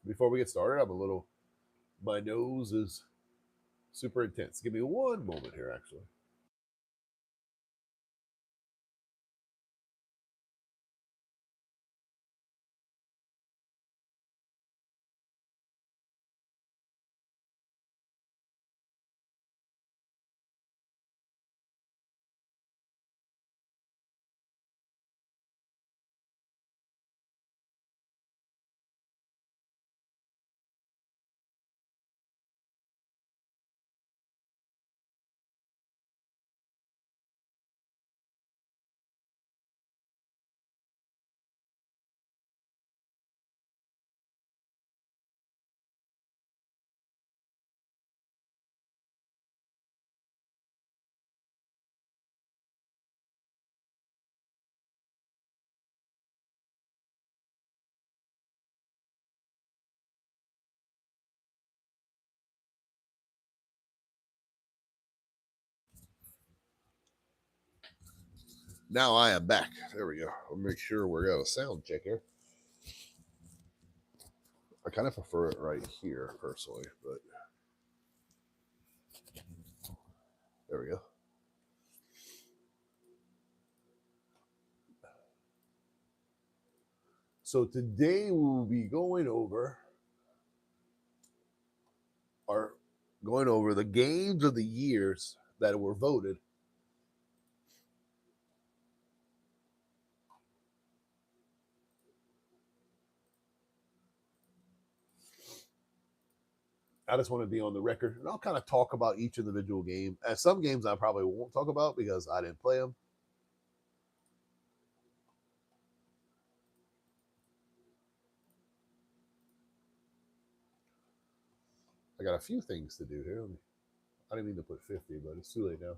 Before we get started, my nose is super intense. Give me one moment here, actually. Now I am back. There we go. I'll make sure we're got a sound check here. I kind of prefer it right here personally, but there we go. So today we'll be going over the games of the years that were voted. I just want to be on the record, and I'll kind of talk about each individual game. And some games I probably won't talk about because I didn't play them. I got a few things to do here. I didn't mean to put 50, but it's too late now.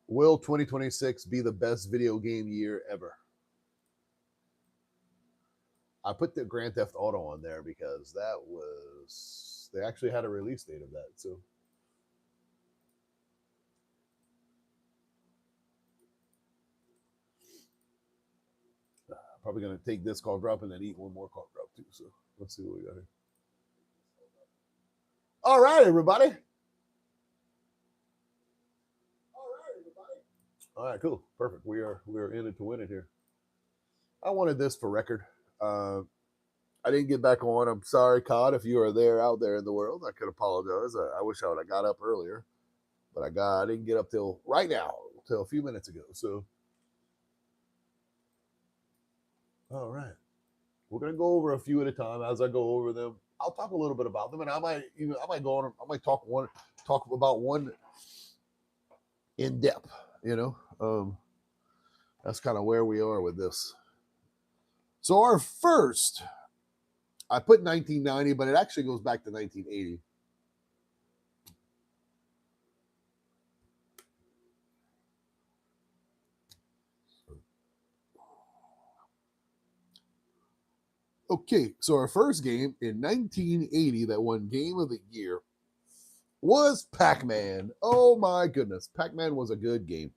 Will 2026 be the best video game year ever? I put the Grand Theft Auto on there because they actually had a release date of that. So probably going to take this call drop and then eat one more call drop too. So let's see what we got here. All right, everybody. All right, cool, perfect. We are in it to win it here. I wanted this for record. I didn't get back on. I'm sorry, Cod, if you are out there in the world. I could apologize. I wish I would have got up earlier, but I didn't get up till right now, till a few minutes ago. So, all right, we're gonna go over a few at a time. As I go over them, I'll talk a little bit about them, and I might go on. I might talk about one in depth. That's kind of where we are with this. So our first, I put 1990, but it actually goes back to 1980. Okay, so our first game in 1980 that won Game of the Year was Pac-Man. Oh my goodness, Pac-Man was a good game.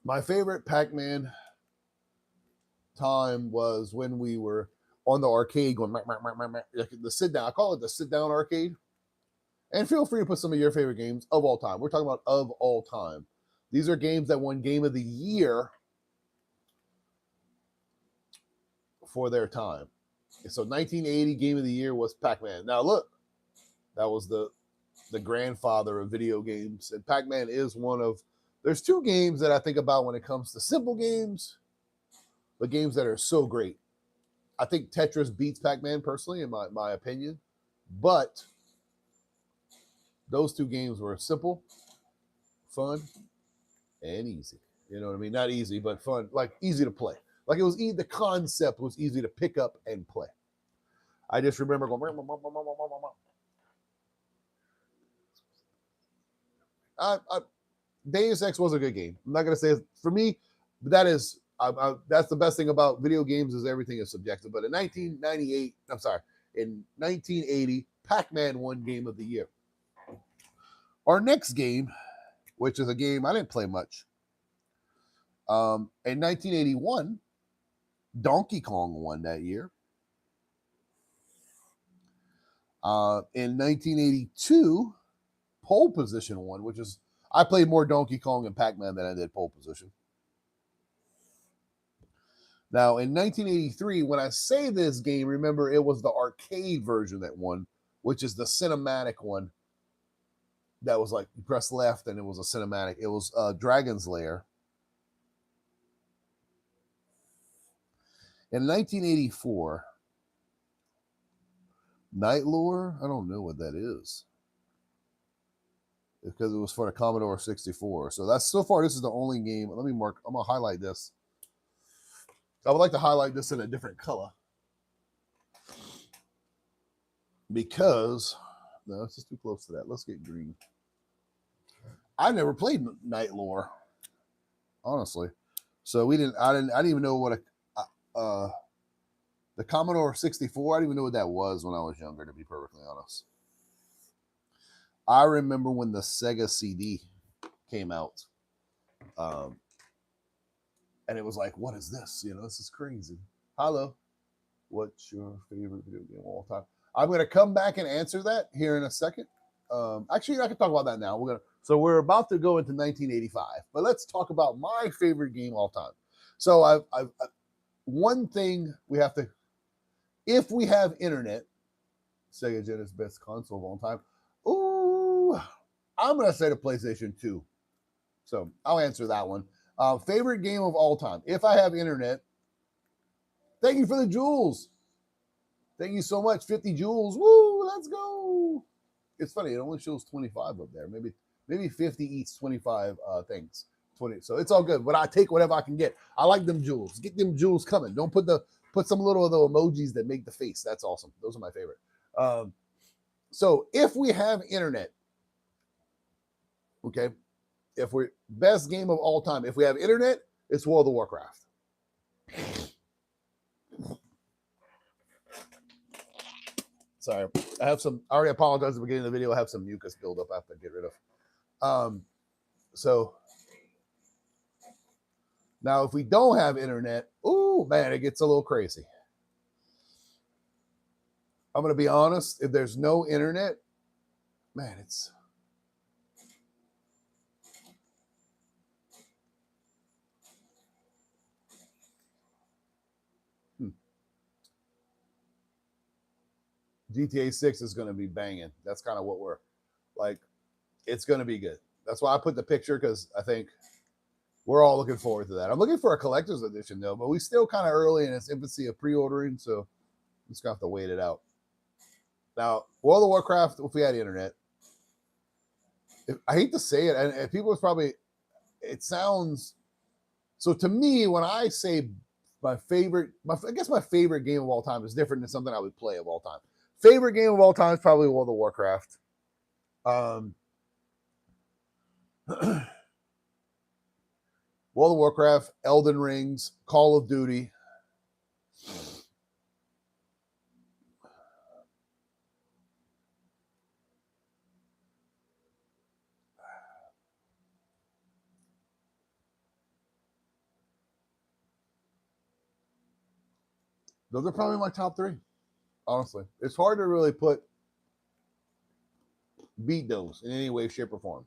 My favorite Pac-Man time was when we were on the arcade going the sit down. I call it the sit down arcade. And feel free to put some of your favorite games of all time. We're talking about of all time. These are games that won Game of the Year for their time. So 1980 Game of the Year was Pac-Man. Now look, that was the grandfather of video games, and Pac-Man is one of. There's two games that I think about when it comes to simple games, the games that are so great. I think Tetris beats Pac-Man personally, in my opinion, but those two games were simple, fun, and easy. You know what I mean? Not easy, but fun, like easy to play. Like it was the concept was easy to pick up and play. I just remember going. Deus Ex was a good game. I'm not gonna say for me, but that's the best thing about video games is everything is subjective. But in 1980, Pac-Man won Game of the Year. Our next game, which is a game I didn't play much, In 1981, Donkey Kong won that year. In 1982, Pole Position won, which is, I played more Donkey Kong and Pac-Man than I did Pole Position. Now, in 1983, when I say this game, remember it was the arcade version that won, which is the cinematic one. That was like, you press left and it was a cinematic. It was Dragon's Lair. In 1984, Night Lore, I don't know what that is. Because it was for the Commodore 64. So that's, so far, this is the only game. Let me mark, I'm going to highlight this. I would like to highlight this in a different color. Because, no, it's just too close to that. Let's get green. I never played Night Lore, honestly. So I didn't even know what the Commodore 64, I didn't even know what that was when I was younger, to be perfectly honest. I remember when the Sega CD came out. And it was like, what is this? You know, this is crazy. Hello. What's your favorite video game of all time? I'm going to come back and answer that here in a second. Actually, I can talk about that now. So we're about to go into 1985, but let's talk about my favorite game of all time. So one thing we have to, if we have internet, Sega Genesis best console of all time. Ooh, I'm going to say the PlayStation 2. So I'll answer that one. Favorite game of all time. If I have internet, thank you for the jewels. Thank you so much. 50 jewels. Woo, let's go. It's funny. It only shows 25 up there. Maybe 50 each 25 things. 20. So it's all good. But I take whatever I can get. I like them jewels. Get them jewels coming. Don't put some little of the emojis that make the face. That's awesome. Those are my favorite. So if we have internet, okay, if we're best game of all time, if we have internet, it's World of Warcraft. Sorry, I already apologized at the beginning of the video. I have some mucus buildup I have to get rid of. So now if we don't have internet, ooh, man, it gets a little crazy. I'm going to be honest. If there's no internet, man, it's... GTA 6 is going to be banging. That's kind of what we're like. It's going to be good. That's why I put the picture, because I think we're all looking forward to that. I'm looking for a collector's edition, though, but we still kind of early in its infancy of pre-ordering, so I'm just going to have to wait it out. Now, World of Warcraft, if we had internet, I hate to say it, and people probably, it sounds, so to me, when I say my favorite game of all time is different than something I would play of all time. Favorite game of all time is probably World of Warcraft. World of Warcraft, Elden Rings, Call of Duty. Those are probably my top three. Honestly, it's hard to really beat those in any way, shape, or form.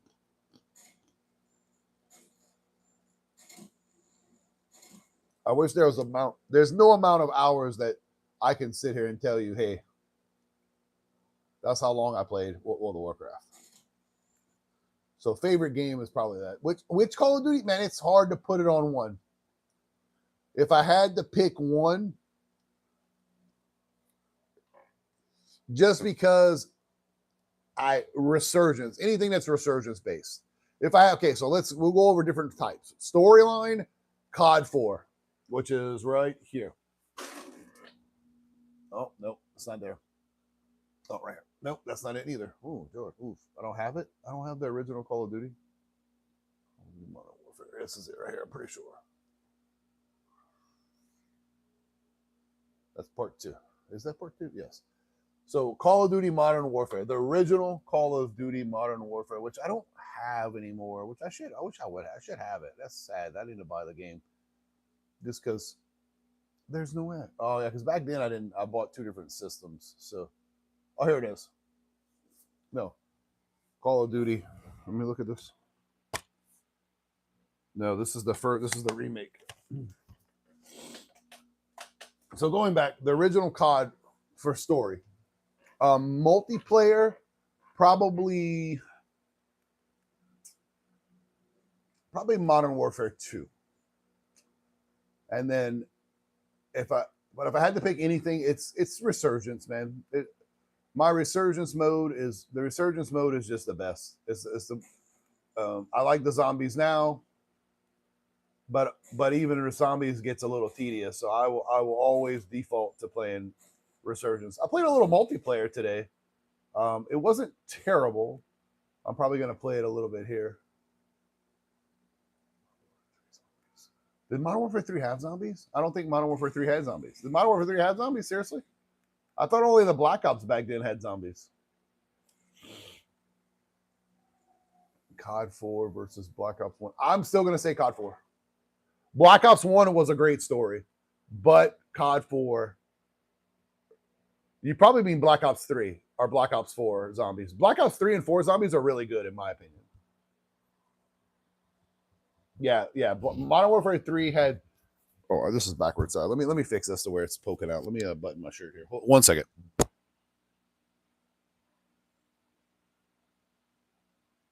I wish there was there's no amount of hours that I can sit here and tell you, hey, that's how long I played World of Warcraft. So favorite game is probably that. Which Call of Duty, man, it's hard to put it on one. If I had to pick one, just because Resurgence, anything that's Resurgence based. So we'll go over different types. Storyline, COD 4, which is right here. Oh, nope, it's not there. Oh, right here. Nope, that's not it either. Oh, George, oof. I don't have it. I don't have the original Call of Duty. Modern Warfare. This is it right here, I'm pretty sure. That's part 2. Is that part 2? Yes. So Call of Duty Modern Warfare, the original Call of Duty Modern Warfare, which I don't have anymore, which I should. I wish I would. I should have it. That's sad. I need to buy the game just because there's no way. Oh yeah, because back then I didn't. I bought two different systems. So, oh, here it is. No, Call of Duty. Let me look at this. No, this is the first. This is the remake. So going back, the original COD for story, multiplayer, probably Modern Warfare 2, and then if I had to pick anything, it's Resurgence, man. My Resurgence mode is just the best. It's the I like the zombies now, but even the zombies gets a little tedious. So I will always default to playing Resurgence. I played a little multiplayer today. It wasn't terrible. I'm probably gonna play it a little bit here. Did Modern Warfare 3 have zombies? I don't think Modern Warfare 3 had zombies. Did Modern Warfare 3 have zombies? Seriously? I thought only the Black Ops back then had zombies. COD 4 versus Black Ops 1. I'm still going to say COD 4. Black Ops 1 was a great story, but COD 4, you probably mean Black Ops 3 or Black Ops 4 zombies. Black Ops 3 and 4 zombies are really good, in my opinion. Yeah. Modern Warfare 3 had. Oh, this is backwards. Let me fix this to where it's poking out. Let me button my shirt here. Hold, 1 second.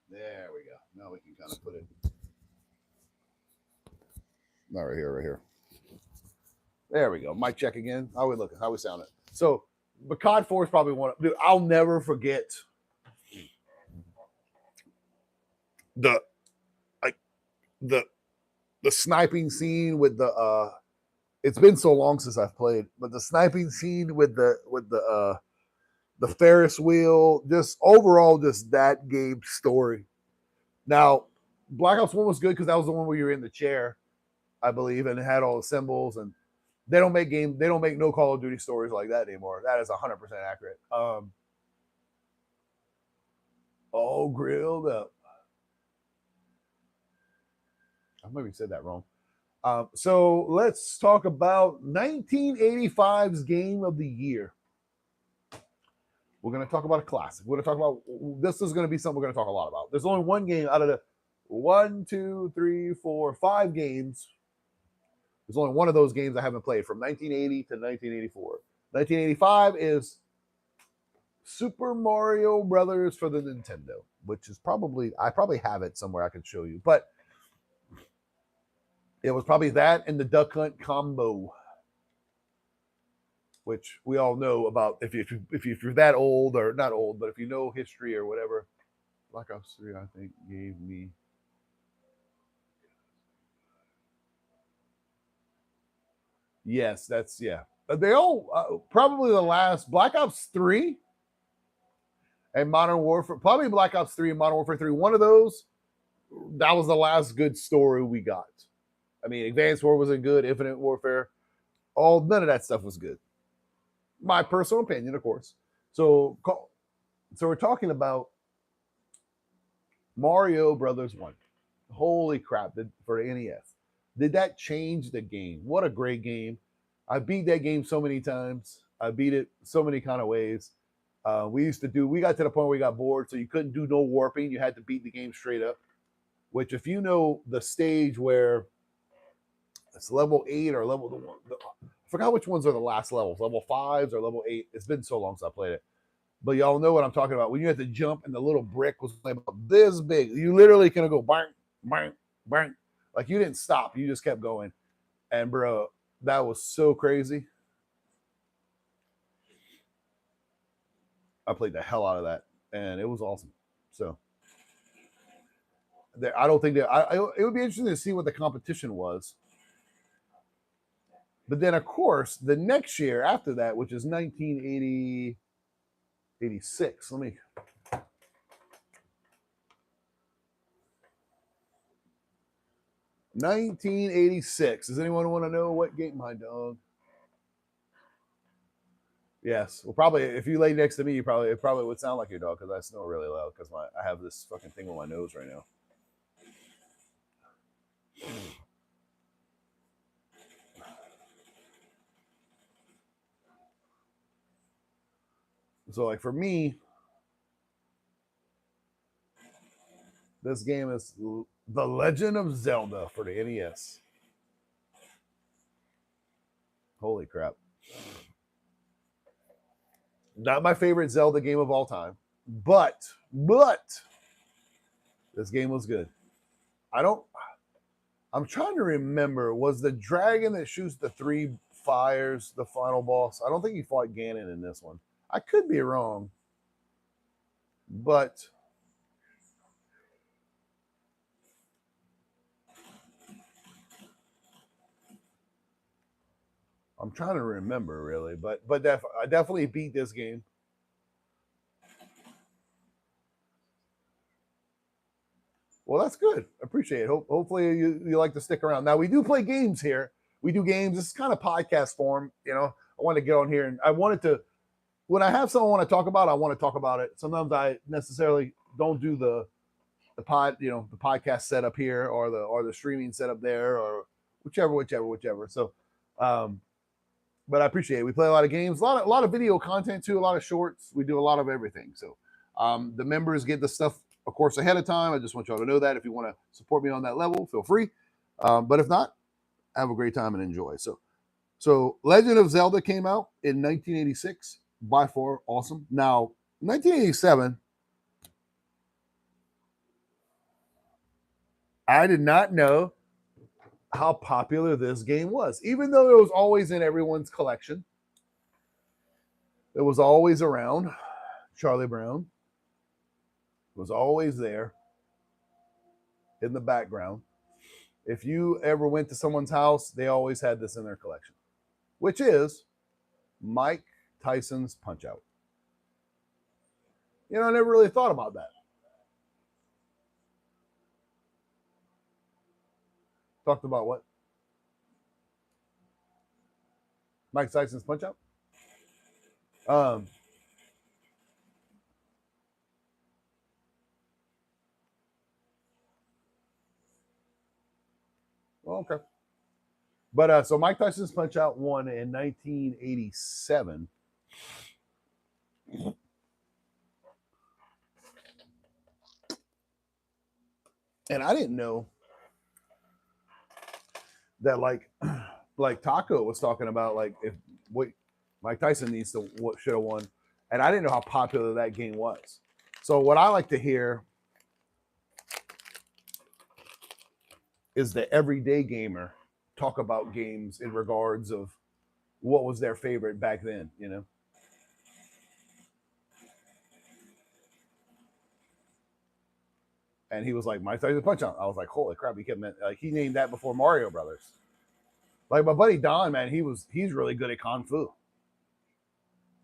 There we go. Now we can kind of put it. Not right here. There we go. Mic check again. How we looking? How we sounding? So, but COD 4 is probably one. Dude, I'll never forget the sniping scene with the. It's been so long since I've played, but the sniping scene with the Ferris wheel, just overall, just that game story. Now, Black Ops 1 was good because that was the one where you were in the chair, I believe, and it had all the symbols. And they don't make no Call of Duty stories like that anymore. That is 100% accurate. Oh, grilled up. I maybe said that wrong. So let's talk about 1985's game of the year. We're going to talk about a classic. We're going to talk about, this is going to be something we're going to talk a lot about. There's only one game out of the 1, 2, 3, 4, 5 games. There's only one of those games I haven't played from 1980 to 1984. 1985 is Super Mario Brothers for the Nintendo, which is I probably have it somewhere I could show you. But it was probably that and the Duck Hunt combo, which we all know about. If you're that old, or not old, but if you know history or whatever, Black Ops 3, I think, gave me. Yes, that's, yeah. They all probably the last Black Ops 3 and Modern Warfare, probably Black Ops 3 and Modern Warfare 3. One of those, that was the last good story we got. I mean, Advanced War wasn't good. Infinite Warfare, none of that stuff was good. My personal opinion, of course. So we're talking about Mario Brothers 1. Holy crap, for the NES. Did that change the game? What a great game. I beat that game so many times. I beat it so many kind of ways. We got to the point where we got bored, so you couldn't do no warping. You had to beat the game straight up, which if you know the stage where it's level 8 or I forgot which ones are the last levels, level 5s or level 8. It's been so long since I played it. But y'all know what I'm talking about. When you had to jump and the little brick was about this big, you literally can go bang, bang, bang. Like you didn't stop. You just kept going. And bro, that was so crazy. I played the hell out of that. And it was awesome. So I don't think that it would be interesting to see what the competition was. But then, of course, the next year after that, which is 1986. 1986. Does anyone want to know what game? My dog. Yes. Well, probably if you lay next to me, it probably would sound like your dog because I snore really loud because I have this fucking thing on my nose right now. So like for me, this game is The Legend of Zelda for the NES. Holy crap. Not my favorite Zelda game of all time, but this game was good. I'm trying to remember, was the dragon that shoots the three fires the final boss? I don't think he fought Ganon in this one. I could be wrong, but I'm trying to remember really. But I definitely beat this game. Well, that's good. Appreciate it. Hopefully you like to stick around. Now we do play games here. We do games. This is kind of podcast form. You know, I want to get on here and I wanted to. When I have something I want to talk about, I want to talk about it. Sometimes I necessarily don't do the the podcast setup here or the streaming setup there or whichever. So, but I appreciate it. We play a lot of games, a lot of video content too, a lot of shorts. We do a lot of everything. So, the members get the stuff, of course, ahead of time. I just want y'all to know that if you want to support me on that level, feel free. But if not, have a great time and enjoy. So Legend of Zelda came out in 1986. By far, awesome. Now, 1987. I did not know how popular this game was, even though it was always in everyone's collection. It was always around. Charlie Brown was always there in the background. If you ever went to someone's house, they always had this in their collection, which is Mike Tyson's Punch Out. You know, I never really thought about that. Talked about what? Mike Tyson's Punch Out? Um, well, okay. But so Mike Tyson's Punch Out won in 1987. And I didn't know that like Taco was talking about like if what Mike Tyson needs to what should have won, and I didn't know how popular that game was. So what I like to hear is the everyday gamer talk about games in regards of what was their favorite back then, you know. And he was like Mike Tyson Punch Out. I was like, holy crap, he kept like he named that before Mario Brothers. Like my buddy Don, man, he's really good at Kung Fu.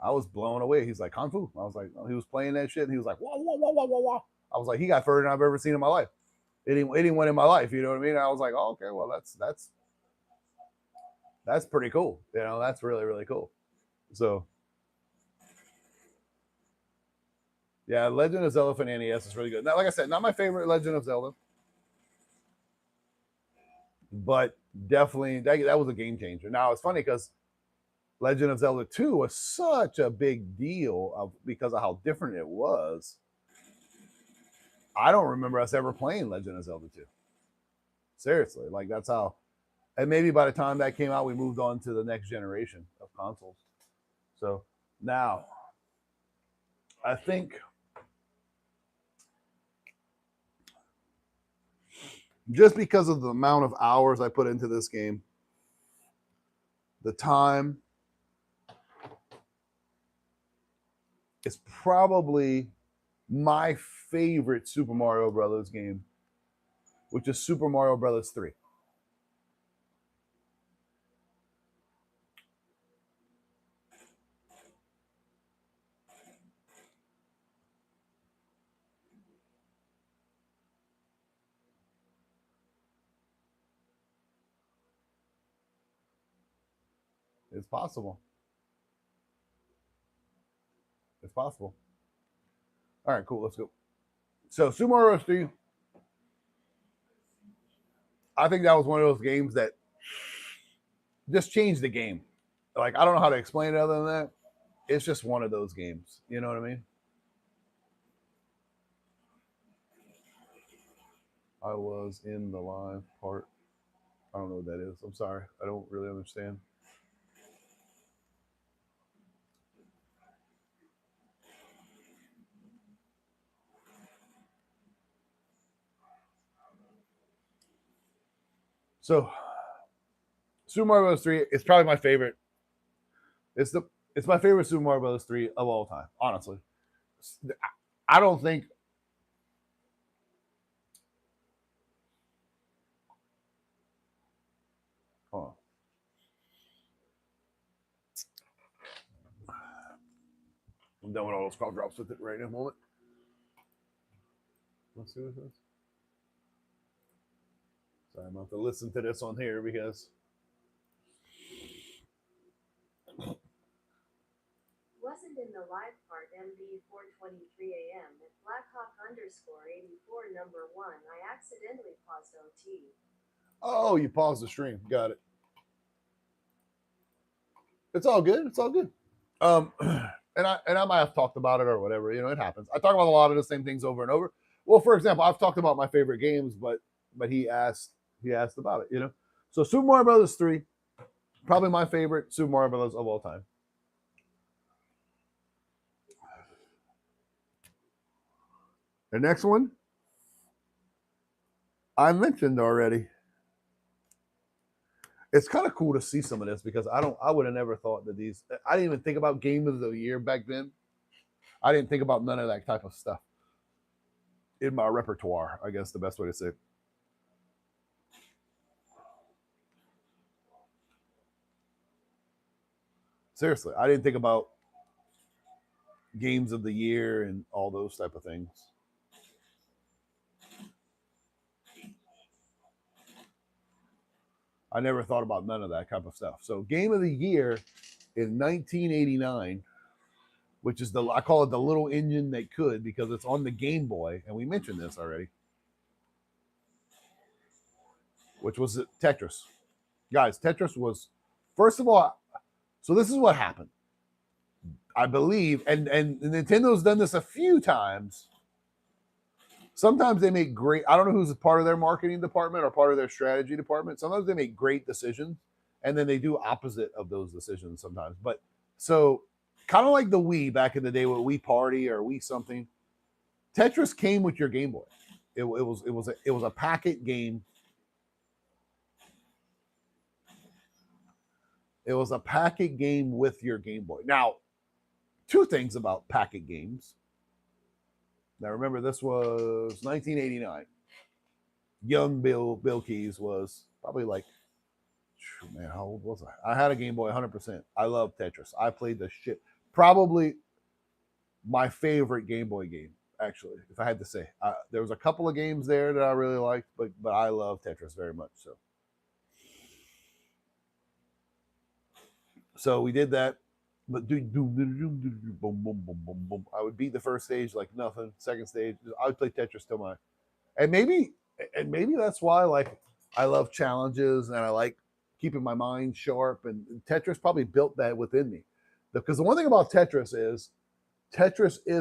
I was blown away. He's like Kung Fu. I was like, he was playing that shit, and he was like, whoa, whoa, whoa, whoa, whoa, whoa. I was like, he got further than I've ever seen in my life. Anyone in my life, you know what I mean? I was like, oh, okay, well, that's pretty cool. You know, that's really really cool. So, yeah, Legend of Zelda for NES is really good. Now, like I said, not my favorite Legend of Zelda, but definitely that was a game changer. Now it's funny because Legend of Zelda 2 was such a big deal because of how different it was. I don't remember us ever playing Legend of Zelda 2. Seriously, like that's how. And maybe by the time that came out, we moved on to the next generation of consoles. So now, I think just because of the amount of hours I put into this game, the time, it's probably my favorite Super Mario Brothers game, which is Super Mario Brothers 3. It's possible. possible. All right, cool. Let's go. So Super Mario Bros. 3, I think that was one of those games that just changed the game. Like, I don't know how to explain it other than that. It's just one of those games. You know what I mean? I was in the live part. I don't know what that is. I'm sorry. I don't really understand. So, Super Mario Bros. 3 is probably my favorite. It's my favorite Super Mario Bros. 3 of all time, honestly. I don't think hold on. I'm done with all those call drops with it right in a moment. Let's see what this is. Sorry, I'm going to have to listen to this on here because wasn't in the live part MB 4:23 a.m. at Blackhawk_84 number 1. I accidentally paused OT. Oh, you paused the stream. Got it. It's all good. It's all good. And I might have talked about it or whatever. You know, it happens. I talk about a lot of the same things over and over. Well, for example, I've talked about my favorite games, but he asked about it. You know, so Super Mario Brothers 3, probably my favorite Super Mario Brothers of all time. The next one, I mentioned already. It's kind of cool to see some of this because I would have never thought that these. I didn't even think about Game of the Year back then. I didn't think about none of that type of stuff in my repertoire, I guess the best way to say it. Seriously, I didn't think about games of the year and all those type of things. I never thought about none of that type of stuff. So game of the year in 1989, which is I call it the little engine that could because it's on the Game Boy, and we mentioned this already, which was Tetris. Guys, Tetris was, first of all, so this is what happened. I believe, and Nintendo's done this a few times. Sometimes they make great, I don't know who's part of their marketing department or part of their strategy department. Sometimes they make great decisions and then they do opposite of those decisions sometimes. But so kind of like the Wii back in the day with Wii Party or Wii something, Tetris came with your Game Boy. It was a packet game. It was a packet game with your Game Boy. Now, two things about packet games. Now remember, this was 1989. Young BillKeyz was probably like, man, how old was I? I had a Game Boy 100%. I love Tetris. I played the shit. Probably my favorite Game Boy game, actually, if I had to say. There was a couple of games there that I really liked, but I love Tetris very much. So we did that. But I would beat the first stage like nothing. Second stage, I would play Tetris till my, and maybe that's why like I love challenges and I like keeping my mind sharp. And Tetris probably built that within me, because the one thing about Tetris is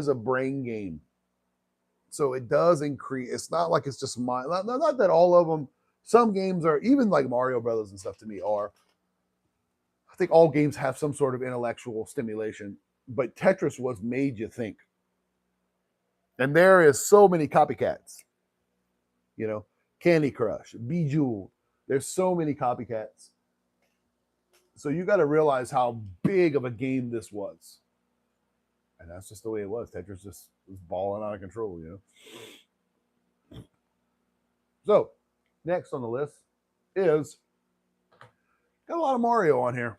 a brain game. So it does increase. It's not like it's just mind. Not that all of them. Some games are, even like Mario Brothers and stuff to me are. I think all games have some sort of intellectual stimulation, but Tetris was made you think. And there is so many copycats. You know, Candy Crush, Bejeweled. There's so many copycats. So you got to realize how big of a game this was. And that's just the way it was. Tetris just was balling out of control, you know. So, next on the list is, got a lot of Mario on here.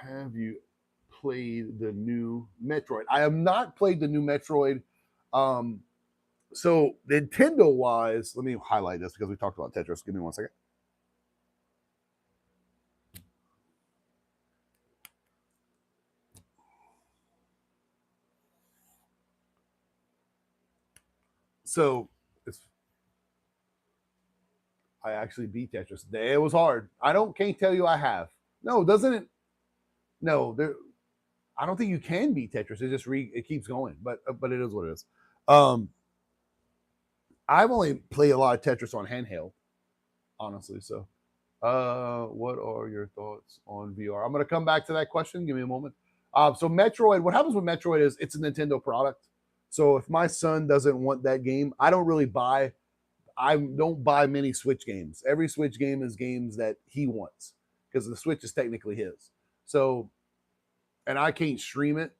Have you played the new Metroid? I have not played the new Metroid. So Nintendo wise, let me highlight this because we talked about Tetris. Give me 1 second. So I actually beat Tetris. It was hard. Can't tell you I have. No, doesn't it? No, I don't think you can beat Tetris. It keeps going, but it is what it is. I've only played a lot of Tetris on handheld, honestly. So, what are your thoughts on VR? I'm going to come back to that question. Give me a moment. So Metroid, what happens with Metroid is it's a Nintendo product. So if my son doesn't want that game, I don't buy many Switch games. Every Switch game is games that he wants because the Switch is technically his. So, and I can't stream it.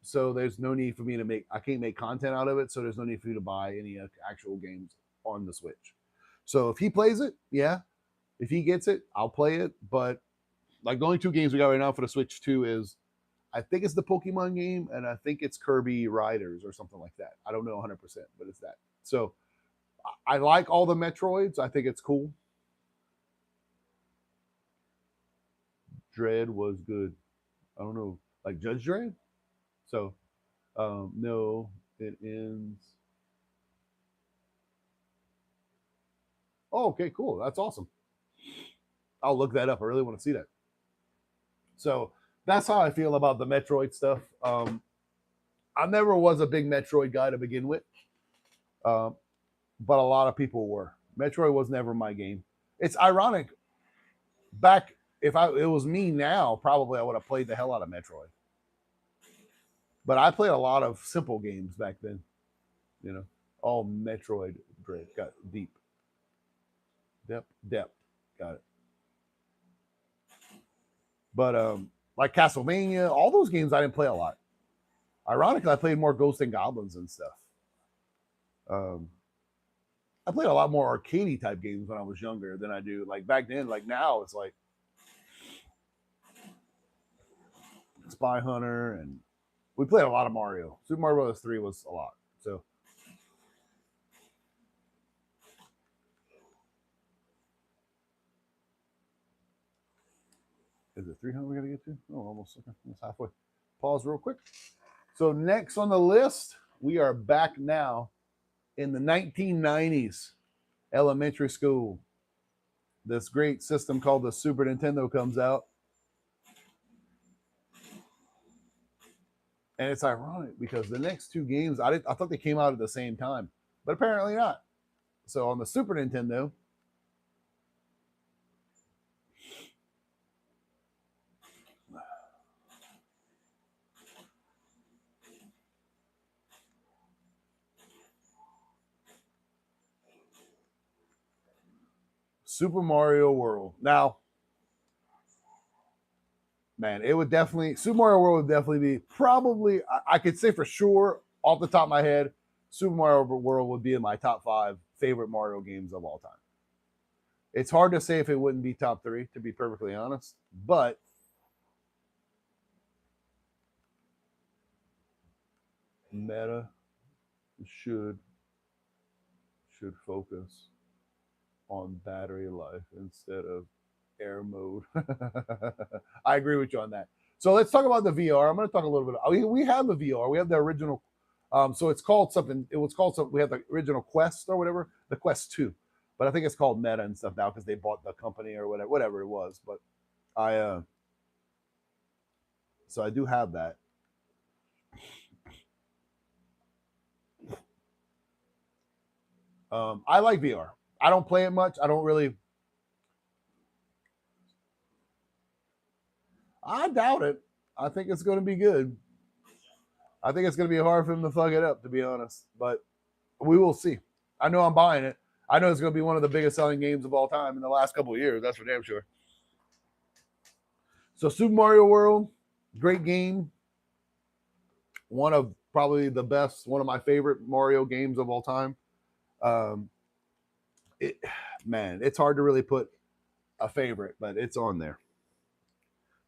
So there's no need for me I can't make content out of it. So there's no need for you to buy any actual games on the Switch. So if he plays it, yeah. If he gets it, I'll play it. But like the only two games we got right now for the Switch 2 is, I think it's the Pokemon game and I think it's Kirby Riders or something like that. I don't know 100%, but it's that. So I like all the Metroids. I think it's cool. Dread was good. I don't know, like Judge Dredd. So, no, it ends. Oh, okay, cool. That's awesome. I'll look that up. I really want to see that. So that's how I feel about the Metroid stuff. I never was a big Metroid guy to begin with, but a lot of people were. Metroid was never my game. It's ironic. Back, if it was me now, probably I would have played the hell out of Metroid. But I played a lot of simple games back then. You know, all Metroid Dread got deep. Depth. Got it. But like Castlevania, all those games I didn't play a lot. Ironically, I played more Ghosts and Goblins and stuff. I played a lot more arcadey type games when I was younger than I do like back then. Like now, it's like Spy Hunter, and we played a lot of Mario. Super Mario Bros. 3 was a lot. So is it 300 we got to get to? Oh, almost. Okay. Almost halfway. Pause real quick. So next on the list, we are back now in the 1990s, elementary school. This great system called the Super Nintendo comes out. And it's ironic because the next two games, I thought they came out at the same time, but apparently not. So on the Super Nintendo, Super Mario World. Now, man, it would definitely, Super Mario World would definitely be probably, I could say for sure off the top of my head, Super Mario World would be in my top 5 favorite Mario games of all time. It's hard to say if it wouldn't be top 3, to be perfectly honest, but meta should focus on battery life instead of air mode. I agree with you on that. So let's talk about the VR. I'm going to talk a little bit. We have the VR. We have the original. So it's called something. It was called something. We have the original Quest or whatever, the Quest 2. But I think it's called Meta and stuff now because they bought the company or whatever it was. But so I do have that. I like VR. I don't play it much. I don't really. I doubt it. I think it's going to be good. I think it's going to be hard for him to fuck it up, to be honest. But we will see. I know I'm buying it. I know it's going to be one of the biggest selling games of all time in the last couple of years. That's for damn sure. So Super Mario World, great game. One of probably the best, one of my favorite Mario games of all time. Man, it's hard to really put a favorite, but it's on there.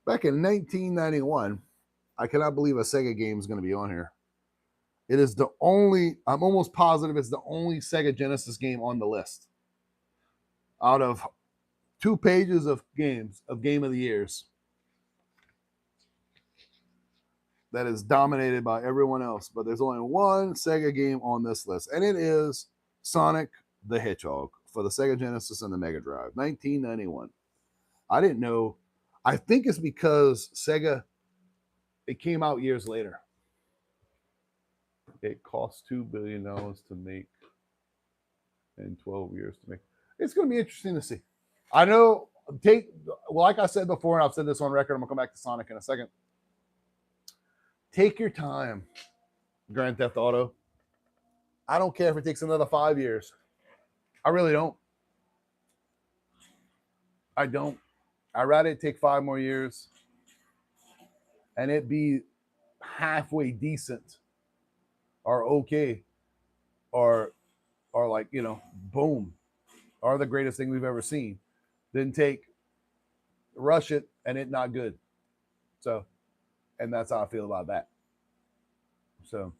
Back in 1991, I cannot believe a Sega game is going to be on here. It is the only, I'm almost positive it's the only Sega Genesis game on the list. Out of 2 pages of games, of Game of the Years. that is dominated by everyone else, but there's only one Sega game on this list, and it is Sonic the Hedgehog for the Sega Genesis and the Mega Drive, 1991. I didn't know. I think it's because Sega, it came out years later. It cost $2 billion to make and 12 years to make. It's going to be interesting to see. I know, like I said before, and I've said this on record, I'm going to come back to Sonic in a second. Take your time, Grand Theft Auto. I don't care if it takes another 5 years. I really don't. I don't. I'd rather it take 5 more years and it be halfway decent or okay or like, you know, boom, or the greatest thing we've ever seen, than rush it and it not good. So, and that's how I feel about that. So,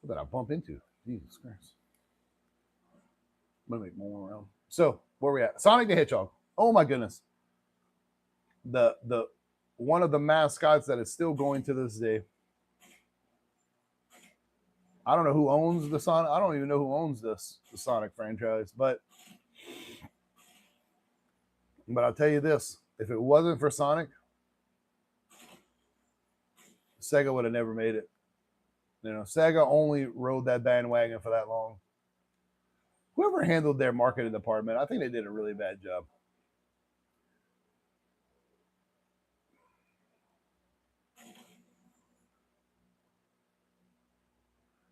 what did I bump into? Jesus Christ. I'm gonna make more around. So, where we at? Sonic the Hedgehog. Oh my goodness. The one of the mascots that is still going to this day. I don't know who owns the Sonic. I don't even know who owns the Sonic franchise, but I'll tell you this: if it wasn't for Sonic, Sega would have never made it. You know, Sega only rode that bandwagon for that long. Whoever handled their marketing department, I think they did a really bad job.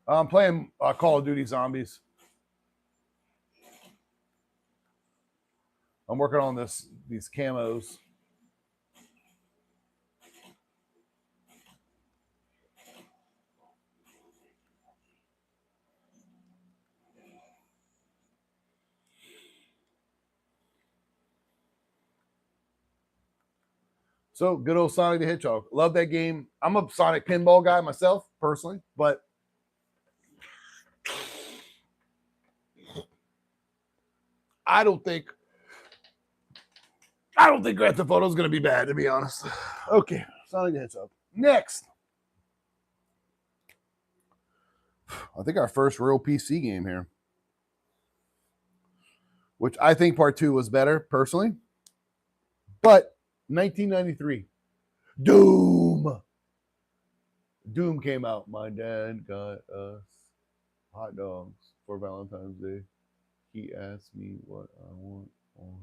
I'm playing Call of Duty Zombies. I'm working on these camos. So good old Sonic the Hedgehog. Love that game. I'm a Sonic pinball guy myself, personally, but I don't think Grand Theft Auto is going to be bad, to be honest. Okay, Sonic the Hedgehog. Next. I think our first real PC game here, which I think part 2 was better, personally. But 1993, Doom came out. My dad got us hot dogs for Valentine's Day. He asked me what I want on.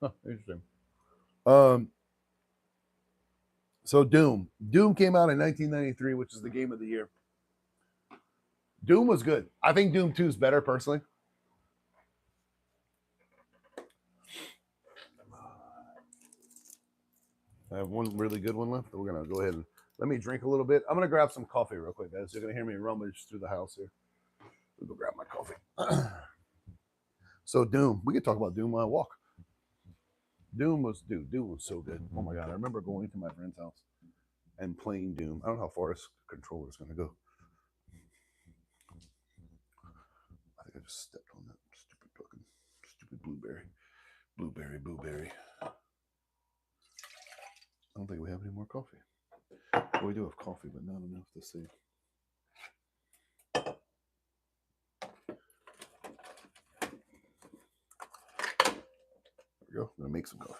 Huh, interesting. So Doom came out in 1993, which is the game of the year. Doom was good. I think Doom 2 is better, personally. I have one really good one left. We're going to go ahead and let me drink a little bit. I'm going to grab some coffee real quick, guys. You're going to hear me rummage through the house here. We'll go grab my coffee. So Doom. We could talk about Doom while I walk. Doom was so good. Oh my God. I remember going to my friend's house and playing Doom. I don't know how far this controller is going to go. I think I just stepped on that stupid blueberry. I don't think we have any more coffee. Well, we do have coffee, but not enough to save. There we go. I'm going to make some coffee.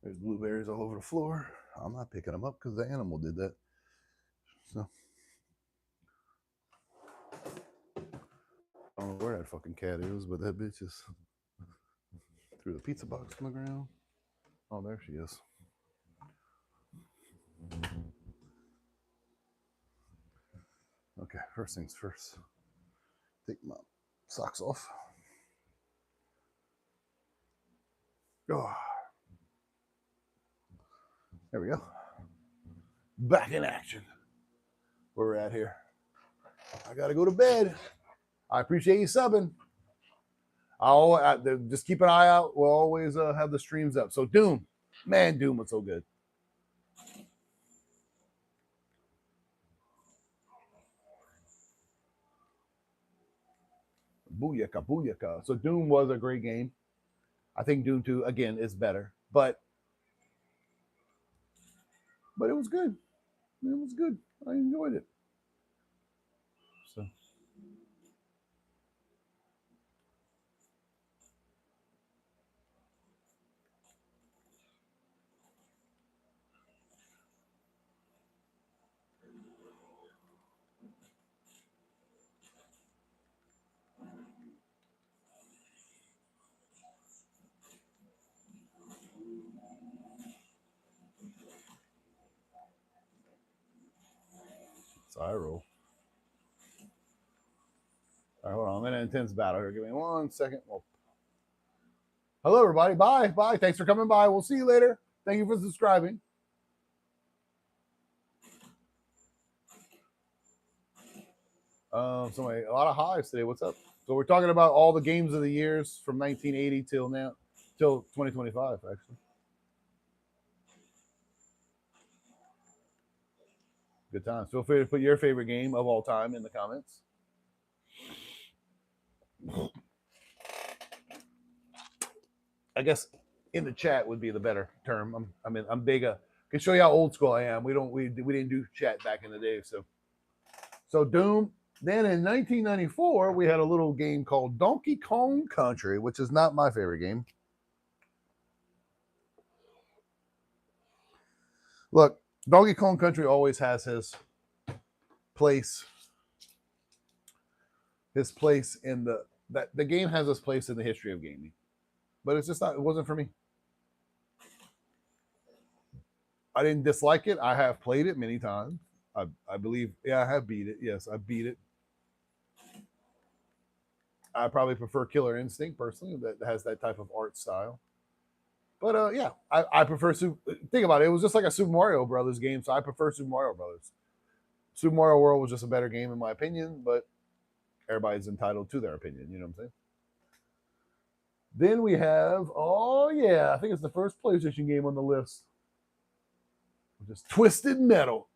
There's blueberries all over the floor. I'm not picking them up because the animal did that. So, I don't know where that fucking cat is, but that bitch is threw the pizza box on the ground. Oh, there she is. Okay, first things first. Take my socks off. Oh. There we go. Back in action. Where we're at here. I gotta go to bed. I appreciate you subbing. I'll just keep an eye out. We'll always have the streams up. So Doom, man, Doom was so good. Booyaka, booyaka. So Doom was a great game. I think Doom 2 again is better, but it was good. It was good. I enjoyed it. So I roll. All right, hold on. I'm in an intense battle here. Give me 1 second. Well, hello, everybody. Bye. Bye. Thanks for coming by. We'll see you later. Thank you for subscribing. Somebody, a lot of highs today. What's up? So we're talking about all the games of the years from 1980 till now, till 2025, actually. Good times. Feel free to put your favorite game of all time in the comments. I guess in the chat would be the better term. I'm big. Can show you how old school I am. We didn't do chat back in the day. So Doom. Then in 1994 we had a little game called Donkey Kong Country, which is not my favorite game. Look, Donkey Kong Country always has his place. His place in the game has his place in the history of gaming, but it's just not. It wasn't for me. I didn't dislike it. I have played it many times. I believe, yeah, I have beat it. Yes, I beat it. I probably prefer Killer Instinct personally, that has that type of art style. But yeah, I prefer. Think about it. It was just like a Super Mario Brothers game, so I prefer Super Mario Brothers. Super Mario World was just a better game in my opinion, but everybody's entitled to their opinion. You know what I'm saying? Then we have, oh yeah, I think it's the first PlayStation game on the list, which is Twisted Metal.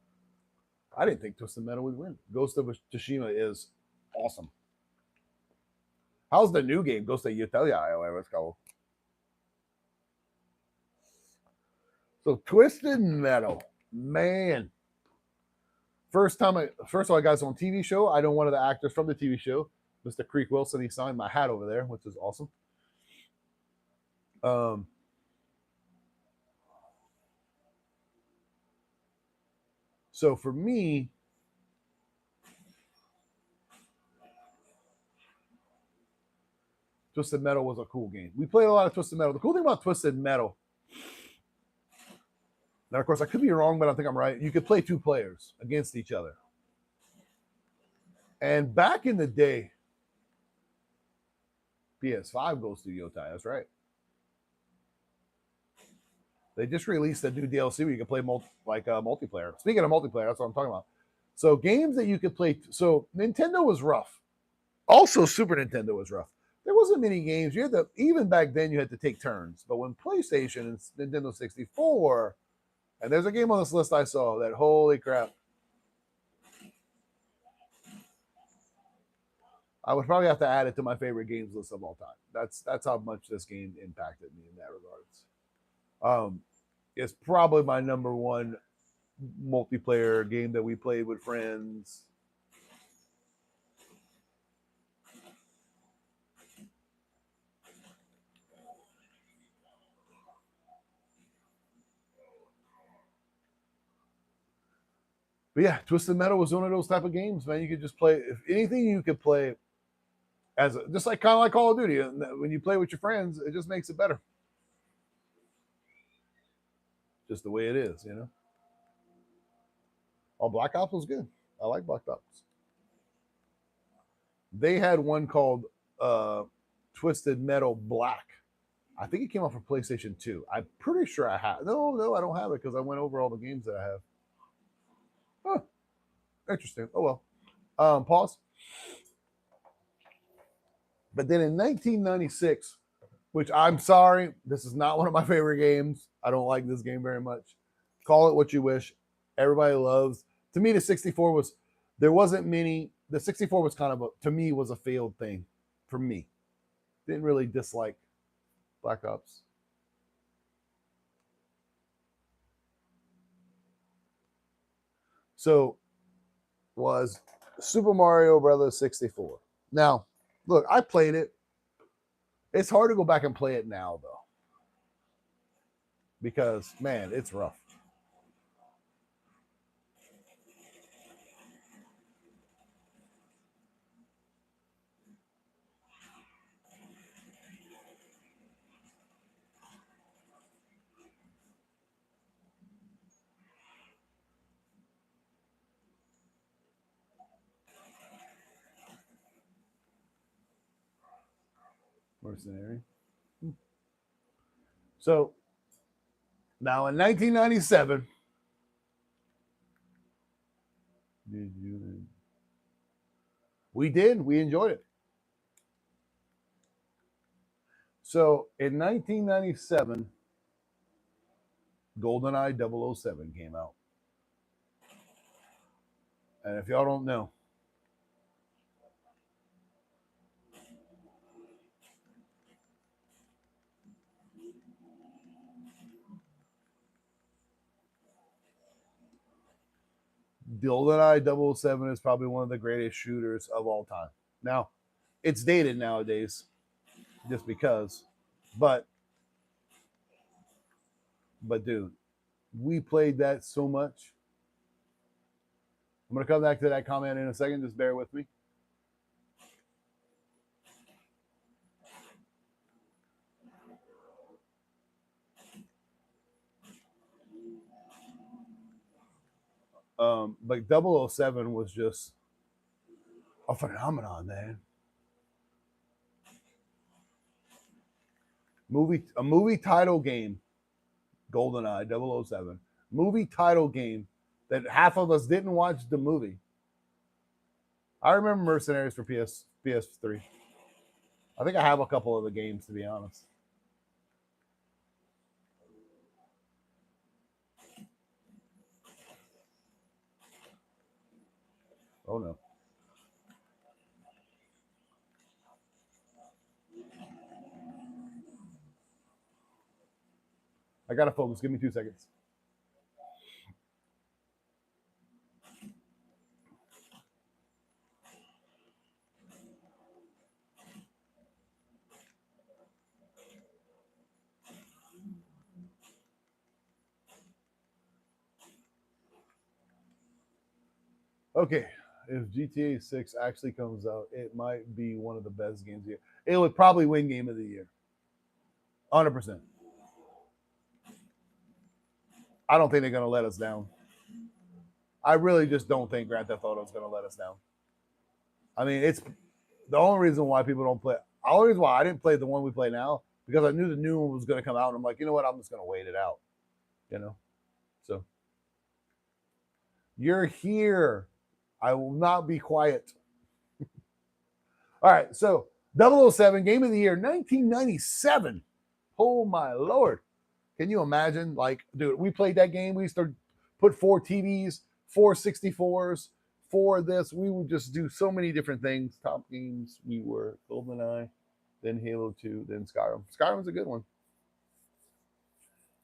I didn't think Twisted Metal would win. Ghost of Tsushima is awesome. How's the new game, Ghost of Tsushima, or whatever it's called? So Twisted Metal, man. First of all, I got this on TV show. I know one of the actors from the TV show, Mr. Creek Wilson. He signed my hat over there, which is awesome. So for me, Twisted Metal was a cool game. We played a lot of Twisted Metal. The cool thing about Twisted Metal, now of course I could be wrong, but I think I'm right. You could play 2 players against each other. And back in the day, PS5 goes to Yotai. That's right. They just released a new DLC where you can play multiplayer. Speaking of multiplayer, that's what I'm talking about. So games that you could play. So Nintendo was rough. Also, Super Nintendo was rough. There wasn't many games. You had to, even back then, you had to take turns. But when PlayStation and Nintendo 64, and there's a game on this list I saw that, holy crap, I would probably have to add it to my favorite games list of all time. That's how much this game impacted me in that regards. It's probably my number 1 multiplayer game that we played with friends. But yeah, Twisted Metal was one of those type of games, man. You could just play, if anything you could play as just like kind of like Call of Duty. When you play with your friends, it just makes it better. Just the way it is, you know. Oh, Black Ops was good. I like Black Ops. They had one called Twisted Metal Black. I think it came out for PlayStation 2. I'm pretty sure I have. No, I don't have it because I went over all the games that I have. Huh. Interesting. Oh well. Pause. But then in 1996, which I'm sorry, this is not one of my favorite games. I don't like this game very much. Call it what you wish. Everybody loves. To me, the 64 was, there wasn't many. The 64 was kind of, to me, was a failed thing for me. Didn't really dislike Black Ops. So was Super Mario Brothers 64. Now, look, I played it. It's hard to go back and play it now, though. Because, man, it's rough. Mercenary. So, now in 1997, we enjoyed it. So, in 1997, GoldenEye 007 came out. And if y'all don't know, GoldenEye 007 is probably one of the greatest shooters of all time. Now, it's dated nowadays just because, but dude, we played that so much. I'm going to come back to that comment in a second. Just bear with me. But 007 was just a phenomenon, man. A movie title game, GoldenEye 007. Movie title game that half of us didn't watch the movie. I remember Mercenaries for PS3. I think I have a couple of the games, to be honest. Oh no. I gotta focus. Give me 2 seconds. Okay, if GTA 6 actually comes out, it might be one of the best games of the year. It would probably win Game of the Year. 100%. I don't think they're going to let us down. I really just don't think Grand Theft Auto is going to let us down. I mean, it's the only reason why people don't play. The only reason why I didn't play the one we play now, because I knew the new one was going to come out. And I'm like, you know what? I'm just going to wait it out. You know? So, you're here. I will not be quiet. All right. So, 007, Game of the Year, 1997. Oh, my Lord. Can you imagine? Like, dude, we played that game. We used to put 4 TVs, 4 64s, 4 this. We would just do so many different things. Top games. We were GoldenEye, then Halo 2, then Skyrim. Skyrim's a good one.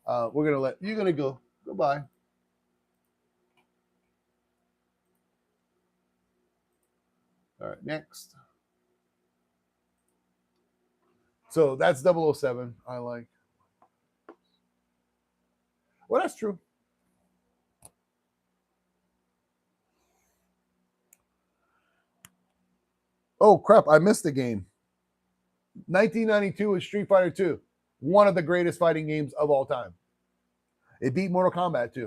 We're going to let you're going to go. Goodbye. All right, next. So that's 007. I like. Well, that's true. Oh, crap. I missed the game. 1992 is Street Fighter 2. One of the greatest fighting games of all time. It beat Mortal Kombat 2.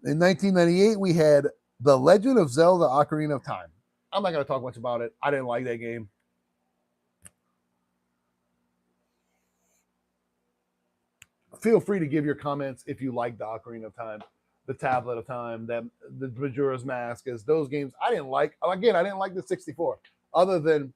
In 1998, we had The Legend of Zelda Ocarina of Time. I'm not going to talk much about it. I didn't like that game. Feel free to give your comments if you like the Ocarina of Time, the Tablet of Time, the Majora's Mask. Is those games I didn't like. Again, I didn't like the 64. Other than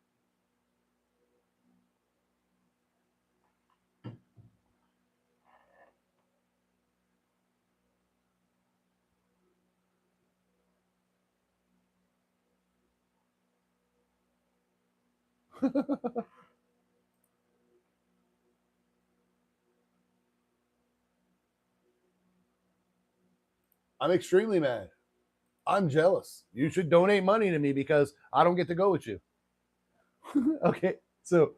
I'm extremely mad. I'm jealous. You should donate money to me because I don't get to go with you. Okay, so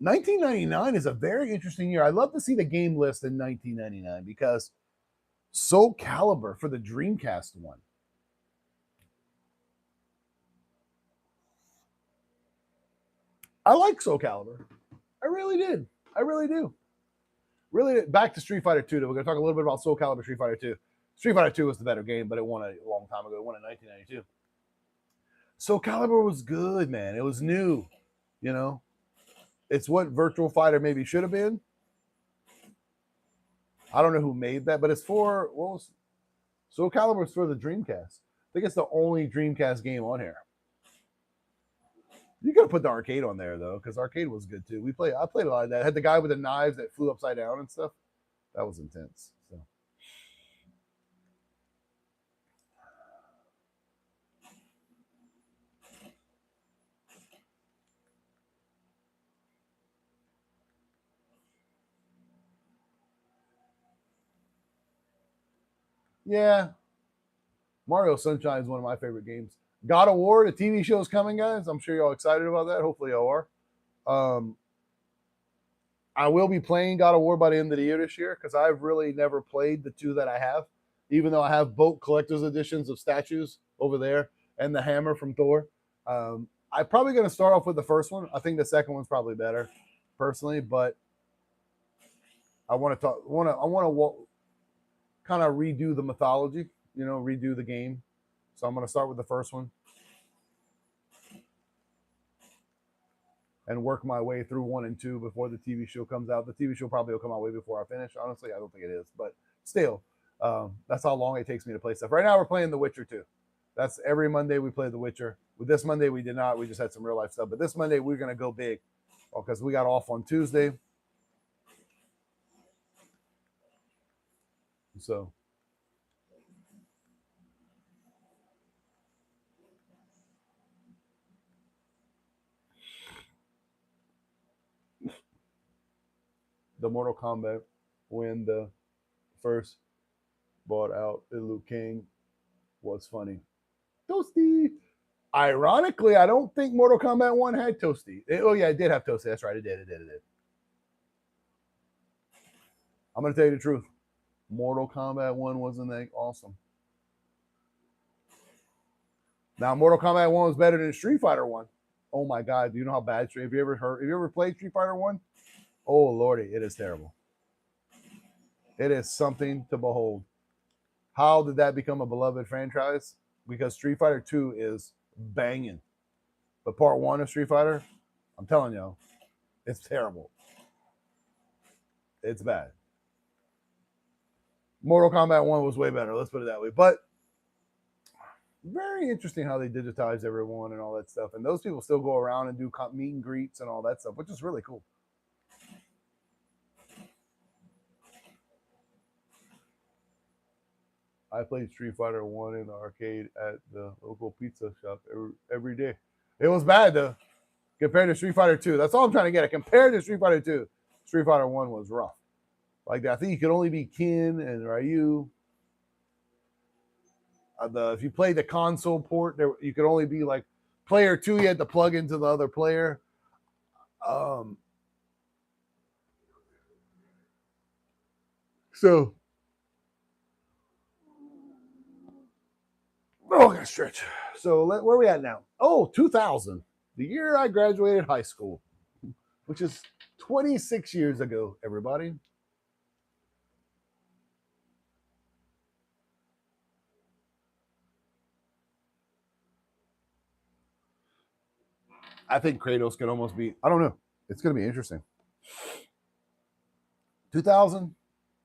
1999 is a very interesting year. I'd love to see the game list in 1999 because Soul Calibur for the Dreamcast won. I like Soul Calibur. I really did. I really do. Really did. Back to Street Fighter 2. We're going to talk a little bit about Soul Calibur Street Fighter 2. Street Fighter 2 was the better game, but it won a long time ago. It won in 1992. Soul Calibur was good, man. It was new. You know, it's what Virtual Fighter maybe should have been. I don't know who made that, but it's for Soul Calibur is for the Dreamcast. I think it's the only Dreamcast game on here. You could have put the arcade on there though, because arcade was good too. I played a lot of that. I had the guy with the knives that flew upside down and stuff. That was intense. So. Yeah, Mario Sunshine is one of my favorite games. God of War, the TV show is coming, guys. I'm sure y'all excited about that. Hopefully y'all are. I will be playing God of War by the end of the year this year because I've really never played the two that I have, even though I have both collector's editions of statues over there and the hammer from Thor. I'm probably going to start off with the first one. I think the second one's probably better, personally, but I want to kind of redo the mythology, redo the game. So I'm going to start with the first one and work my way through 1 and 2 before the TV show comes out. The TV show probably will come out way before I finish. Honestly, I don't think it is, but still, that's how long it takes me to play stuff. Right now, we're playing The Witcher 2. That's every Monday we play The Witcher. With this Monday, we did not. We just had some real life stuff. But this Monday, we're going to go big because we got off on Tuesday. So. The Mortal Kombat when the first bought out Liu Kang was funny. Toasty. Ironically, I don't think Mortal Kombat 1 had Toasty. It did have Toasty. That's right. It did. I'm going to tell you the truth. Mortal Kombat 1 wasn't that awesome. Now, Mortal Kombat 1 was better than Street Fighter 1. Oh my God. Do you know how bad Have you ever played Street Fighter 1? Oh, Lordy, it is terrible. It is something to behold. How did that become a beloved franchise? Because Street Fighter 2 is banging. But part 1 of Street Fighter, I'm telling you, it's terrible. It's bad. Mortal Kombat 1 was way better. Let's put it that way. But very interesting how they digitize everyone and all that stuff. And those people still go around and do meet and greets and all that stuff, which is really cool. I played Street Fighter 1 in the arcade at the local pizza shop every day. It was bad though, compared to Street Fighter 2. That's all I'm trying to get at. Compared to Street Fighter 2, Street Fighter 1 was rough. Like that. I think you could only be Ken and Ryu. If you played the console port, you could only be like player 2. You had to plug into the other player. So, I gotta stretch. So where are we at now? Oh, 2000, the year I graduated high school, which is 26 years ago, everybody. I think Kratos can almost be, I don't know. It's going to be interesting. 2000,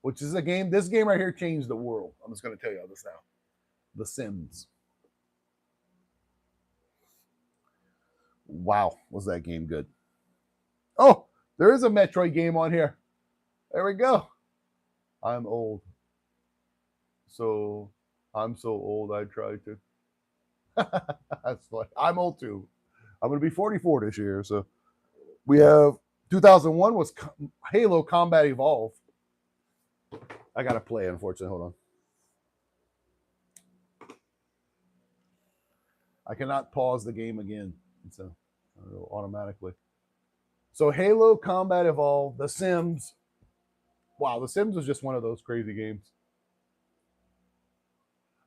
which is this game right here changed the world. I'm just going to tell you all this now. The Sims. Wow, was that game good? Oh, there is a Metroid game on here. There we go. I'm old. I'm so old I tried to. That's funny. I'm old too. I'm going to be 44 this year. So we have 2001 was Halo Combat Evolved. I got to play, unfortunately. Hold on. I cannot pause the game again. So it'll automatically. So Halo Combat Evolved, The Sims. Wow, The Sims was just one of those crazy games.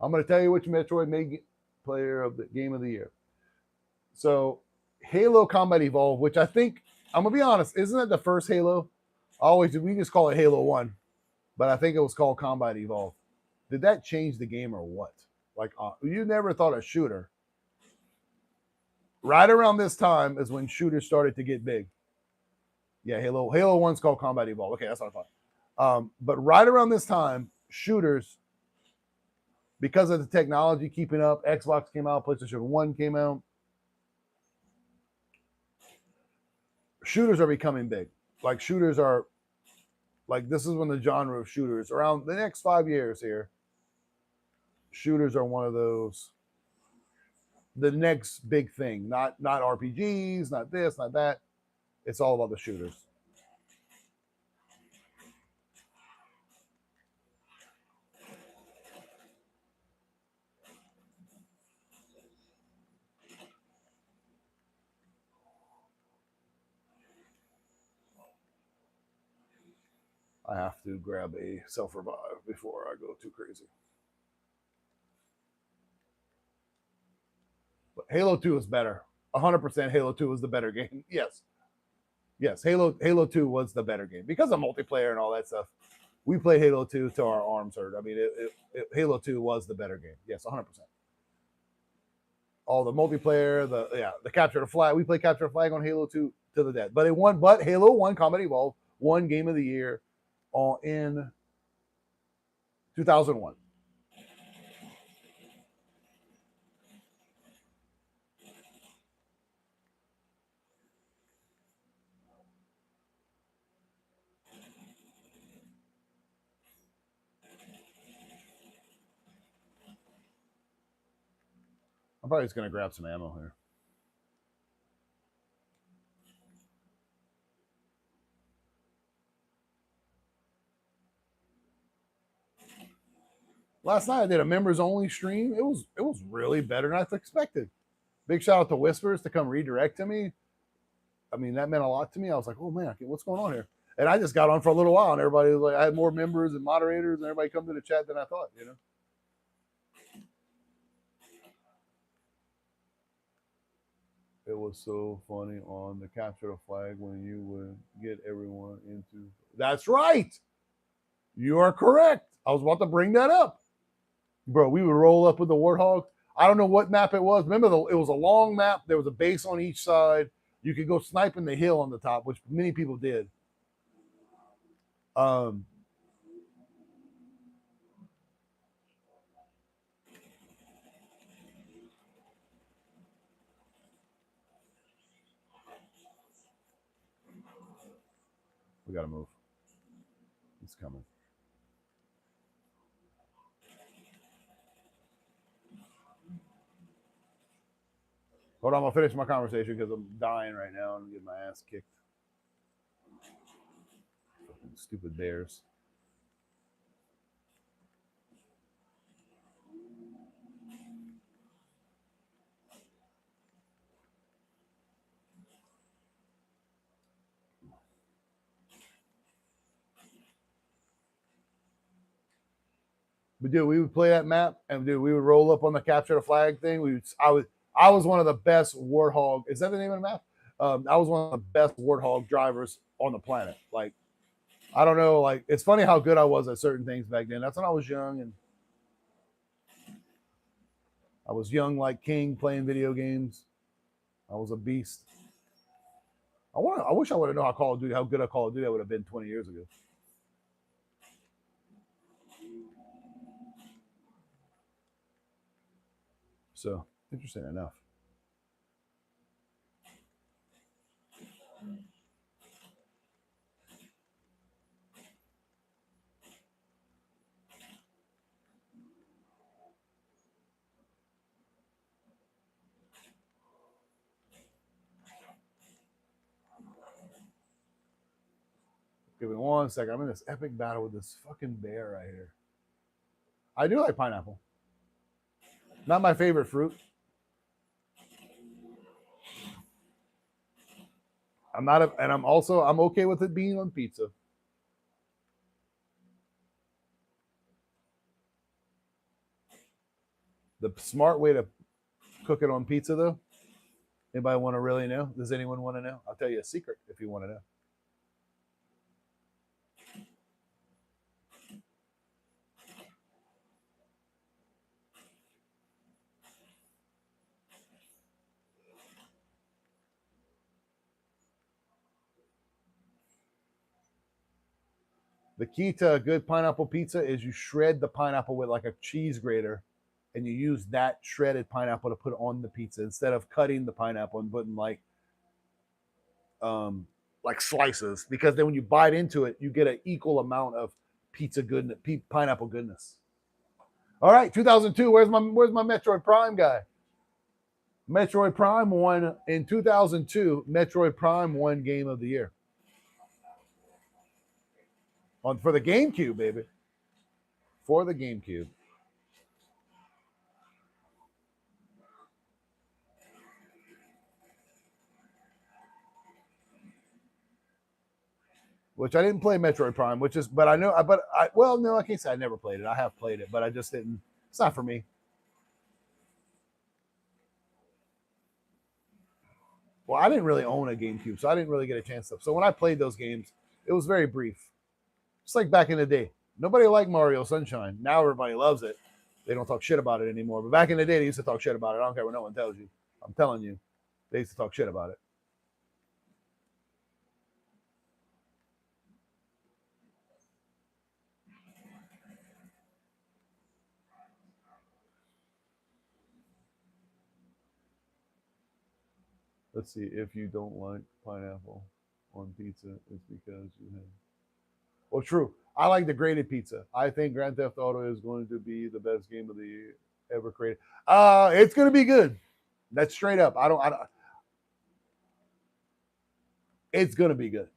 I'm going to tell you which Metroid made player of the game of the year. So Halo Combat Evolved, which I think, I'm going to be honest, isn't it the first Halo? We just call it Halo 1, but I think it was called Combat Evolved. Did that change the game or what? Like, you never thought a shooter. Right around this time is when shooters started to get big. Yeah, Halo 1's called Combat Evolved. Okay, that's what I thought. But right around this time, shooters, because of the technology keeping up, Xbox came out, PlayStation 1 came out. Shooters are becoming big. Like shooters are, like this is when the genre of shooters, around the next 5 years here, shooters are one of those, the next big thing. Not RPGs, not this, not that. It's all about the shooters. I have to grab a self-revive before I go too crazy. But Halo 2 is better. 100% Halo 2 is the better game. Yes, Halo 2 was the better game because of multiplayer and all that stuff. We played Halo 2 till our arms hurt. I mean, Halo 2 was the better game. Yes, 100%. All the multiplayer, the capture the flag. We played capture the flag on Halo 2 to the death. But it won. But Halo 1 Combat Evolved won Game of the Year in 2001. I'm probably just going to grab some ammo here. Last night I did a members only stream. It was really better than I expected. Big shout out to Whispers to come redirect to me. I mean, that meant a lot to me. I was like, oh man, what's going on here? And I just got on for a little while, and everybody was like, I had more members and moderators, and everybody come to the chat than I thought, you know. It was so funny on the capture the flag when you would get everyone into. That's right. You are correct. I was about to bring that up. Bro, we would roll up with the Warthog. I don't know what map it was. Remember, it was a long map. There was a base on each side. You could go sniping the hill on the top, which many people did. We got to move. It's coming. Hold on, I'm going to finish my conversation because I'm dying right now and getting my ass kicked. Fucking stupid bears. But dude, we would play that map, and dude, we would roll up on the capture the flag thing. I was one of the best Warthog. Is that the name of the map? I was one of the best Warthog drivers on the planet. Like, I don't know. Like, it's funny how good I was at certain things back then. That's when I was young, and I was young like King playing video games. I was a beast. I wish I would have known how good a Call of Duty I would have been 20 years ago. So, interesting enough. Give me 1 second. I'm in this epic battle with this fucking bear right here. I do like pineapple. Not my favorite fruit. I'm okay with it being on pizza. The smart way to cook it on pizza, though. Anybody want to really know? Does anyone want to know? I'll tell you a secret if you want to know. The key to a good pineapple pizza is you shred the pineapple with like a cheese grater, and you use that shredded pineapple to put on the pizza instead of cutting the pineapple and putting like slices. Because then when you bite into it, you get an equal amount of pizza goodness, pineapple goodness. All right, 2002. Where's my Metroid Prime guy? Metroid Prime won in 2002. Metroid Prime won Game of the Year. For the GameCube, baby. For the GameCube. Which I didn't play Metroid Prime, no, I can't say I never played it. I have played it, but I just didn't. It's not for me. Well, I didn't really own a GameCube, so I didn't really get a chance to. So when I played those games, it was very brief. Just like back in the day. Nobody liked Mario Sunshine. Now everybody loves it. They don't talk shit about it anymore. But back in the day, they used to talk shit about it. I don't care what no one tells you. I'm telling you. They used to talk shit about it. Let's see. If you don't like pineapple on pizza, it's because you have. Well, true. I like the grated pizza. I think Grand Theft Auto is going to be the best game of the year ever created. It's going to be good. That's straight up. I don't. It's going to be good.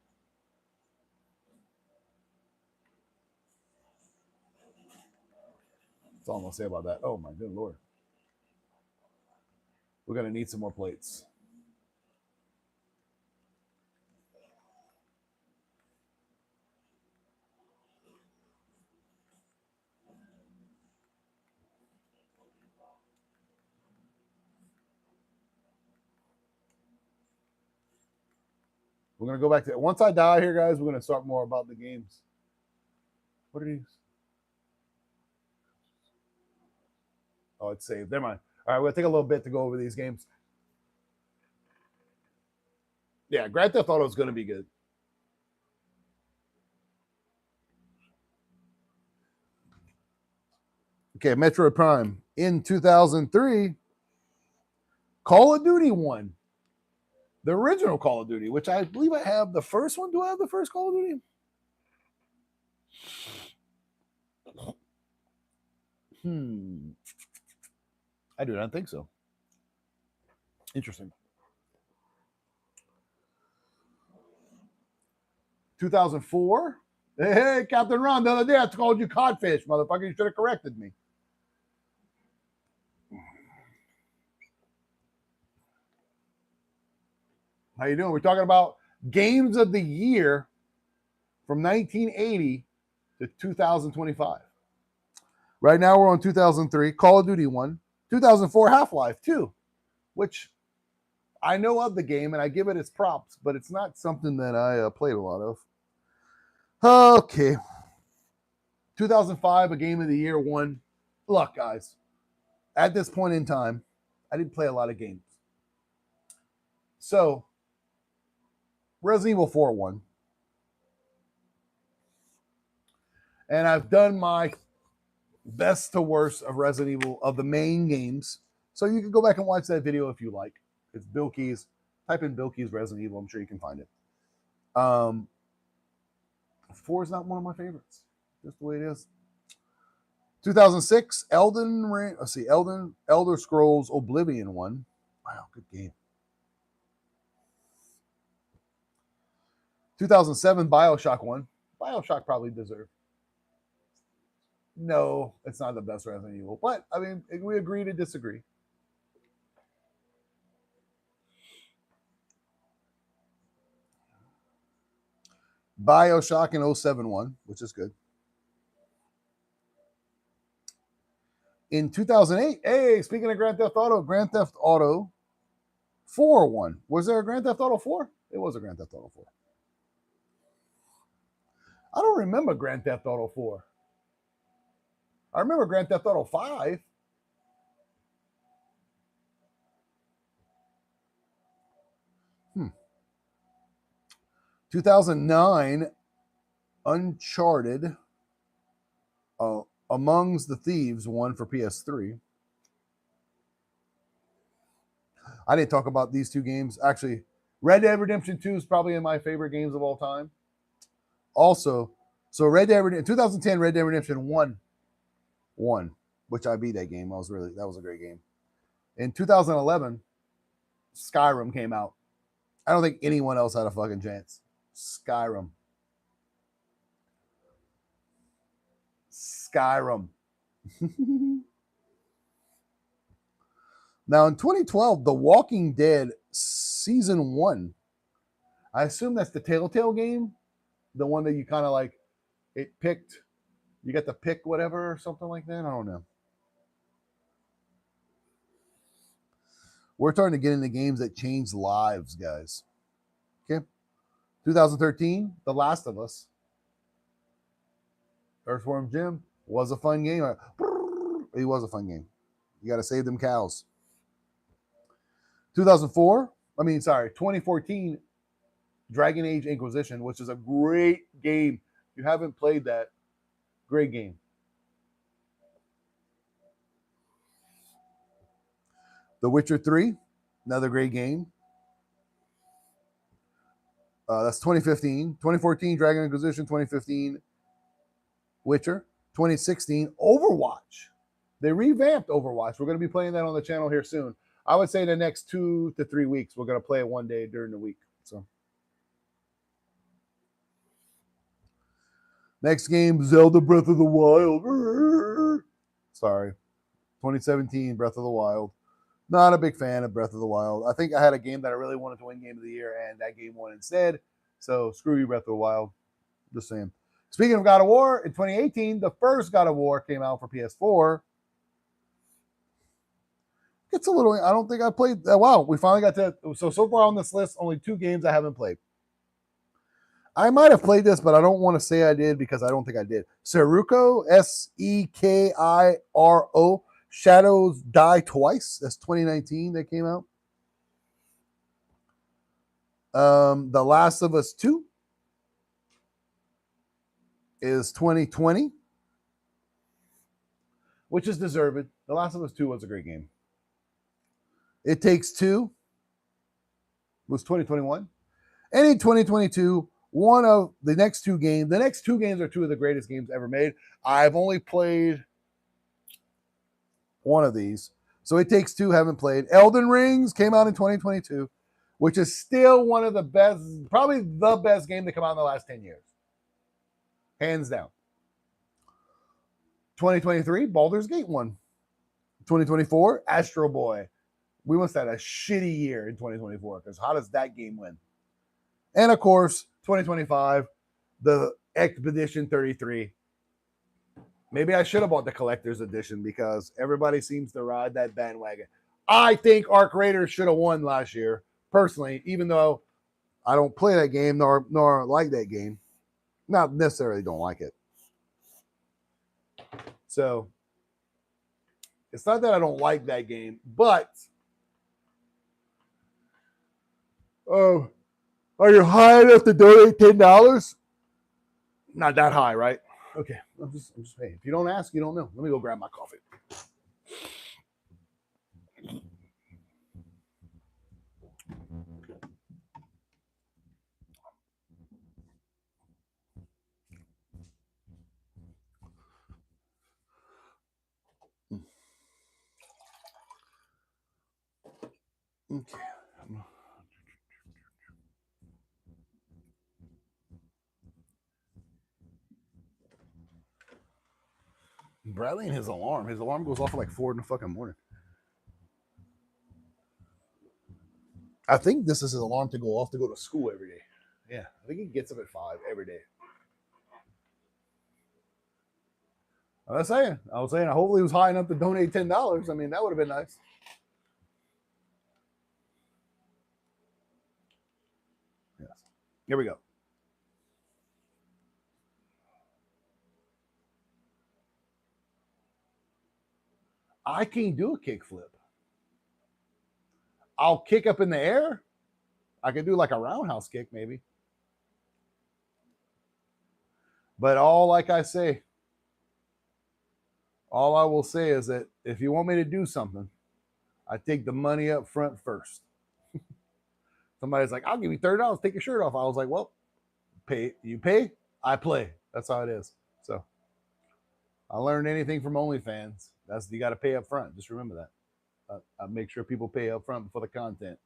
That's all I'm going to say about that. Oh, my good Lord. We're going to need some more plates. We're going to go back to it. Once I die here, guys, we're going to start more about the games. What are these? Oh, it's saved. Never mind. All right, we're going to take a little bit to go over these games. Yeah, Grand Theft Auto is going to be good. Okay, Metroid Prime. In 2003, Call of Duty won. The original Call of Duty, which I believe I have the first one. Do I have the first Call of Duty? I do not think so. Interesting. 2004. Hey, Captain Ron, the other day I called you codfish, motherfucker. You should have corrected me. How you doing? We're talking about games of the year from 1980 to 2025. Right now we're on 2003. Call of Duty 1. 2004 Half-Life 2, which I know of the game and I give it its props, but it's not something that I played a lot of. Okay. 2005, a game of the year won. Look, guys, at this point in time, I didn't play a lot of games. So, Resident Evil 4 won. And I've done my best to worst of Resident Evil, of the main games. So you can go back and watch that video if you like. It's BillKeyz. Type in BillKeyz Resident Evil. I'm sure you can find it. 4 is not one of my favorites. Just the way it is. 2006, Elder Scrolls Oblivion 1. Wow, good game. 2007, BioShock 1. BioShock probably deserved. No, it's not the best Resident Evil, but I mean, we agree to disagree. BioShock in 071, which is good. In 2008, hey, speaking of Grand Theft Auto 4 won. Was there a Grand Theft Auto 4? It was a Grand Theft Auto 4. I don't remember Grand Theft Auto 4. I remember Grand Theft Auto 5. 2009, Uncharted Amongst the Thieves won for PS3. I didn't talk about these two games. Actually, Red Dead Redemption 2 is probably in my favorite games of all time. Also, so Red Dead Redemption 2010 Red Dead Redemption 1, which I beat that game. That was a great game. In 2011, Skyrim came out. I don't think anyone else had a fucking chance. Skyrim. Now in 2012, The Walking Dead Season 1. I assume that's the Telltale game. The one that you kind of like, it picked, you got to pick whatever or something like that. I don't know. We're starting to get into games that change lives, guys. Okay. 2013, The Last of Us. Earthworm Jim was a fun game. It was a fun game. You got to save them cows. 2014, Dragon Age Inquisition, which is a great game. If you haven't played that, great game. The Witcher 3, another great game. That's 2015. 2014, Dragon Inquisition. 2015, Witcher. 2016, Overwatch. They revamped Overwatch. We're going to be playing that on the channel here soon. I would say the next 2 to 3 weeks, we're going to play it one day during the week. So, next game, Zelda Breath of the Wild. Sorry. 2017, Breath of the Wild. Not a big fan of Breath of the Wild. I think I had a game that I really wanted to win Game of the Year, and that game won instead. So, screw you, Breath of the Wild. Just saying. Speaking of God of War, in 2018, the first God of War came out for PS4. It's a little, I don't think I played. Wow, we finally got to, so far on this list, only 2 games I haven't played. I might have played this, but I don't want to say I did because I don't think I did. Sekiro, Sekiro, Shadows Die Twice. That's 2019 that came out. The Last of Us 2 is 2020, which is deserved. The Last of Us 2 was a great game. It Takes Two was 2021. And in 2022, one of the next 2 games are 2 of the greatest games ever made. I've only played one of these. So It Takes Two, haven't played. Elden Rings came out in 2022, which is still one of the best, probably the best game that came out in the last 10 years. Hands down. 2023, Baldur's Gate 1. 2024, Astro Boy. We must have had a shitty year in 2024 because how does that game win? And of course, 2025, the Expedition 33. Maybe I should have bought the collector's edition because everybody seems to ride that bandwagon. I think Arc Raiders should have won last year, personally, even though I don't play that game nor like that game. Not necessarily don't like it. So, it's not that I don't like that game, but are you high enough to donate $10? Not that high, right? Okay, I'm just saying. If you don't ask, you don't know. Let me go grab my coffee. Okay. Bradley and his alarm. His alarm goes off at like 4 in the fucking morning. I think this is his alarm to go off to go to school every day. Yeah, I think he gets up at 5 every day. I was saying, hopefully he was high enough to donate $10. I mean, that would have been nice. Yes. Here we go. I can't do a kickflip. I'll kick up in the air. I could do like a roundhouse kick, maybe. But all I will say is that if you want me to do something, I take the money up front first. Somebody's like, I'll give you $30, take your shirt off. I was like, well, you pay, I play. That's how it is. So I learned anything from OnlyFans. You got to pay up front. Just remember that. I make sure people pay up front for the content.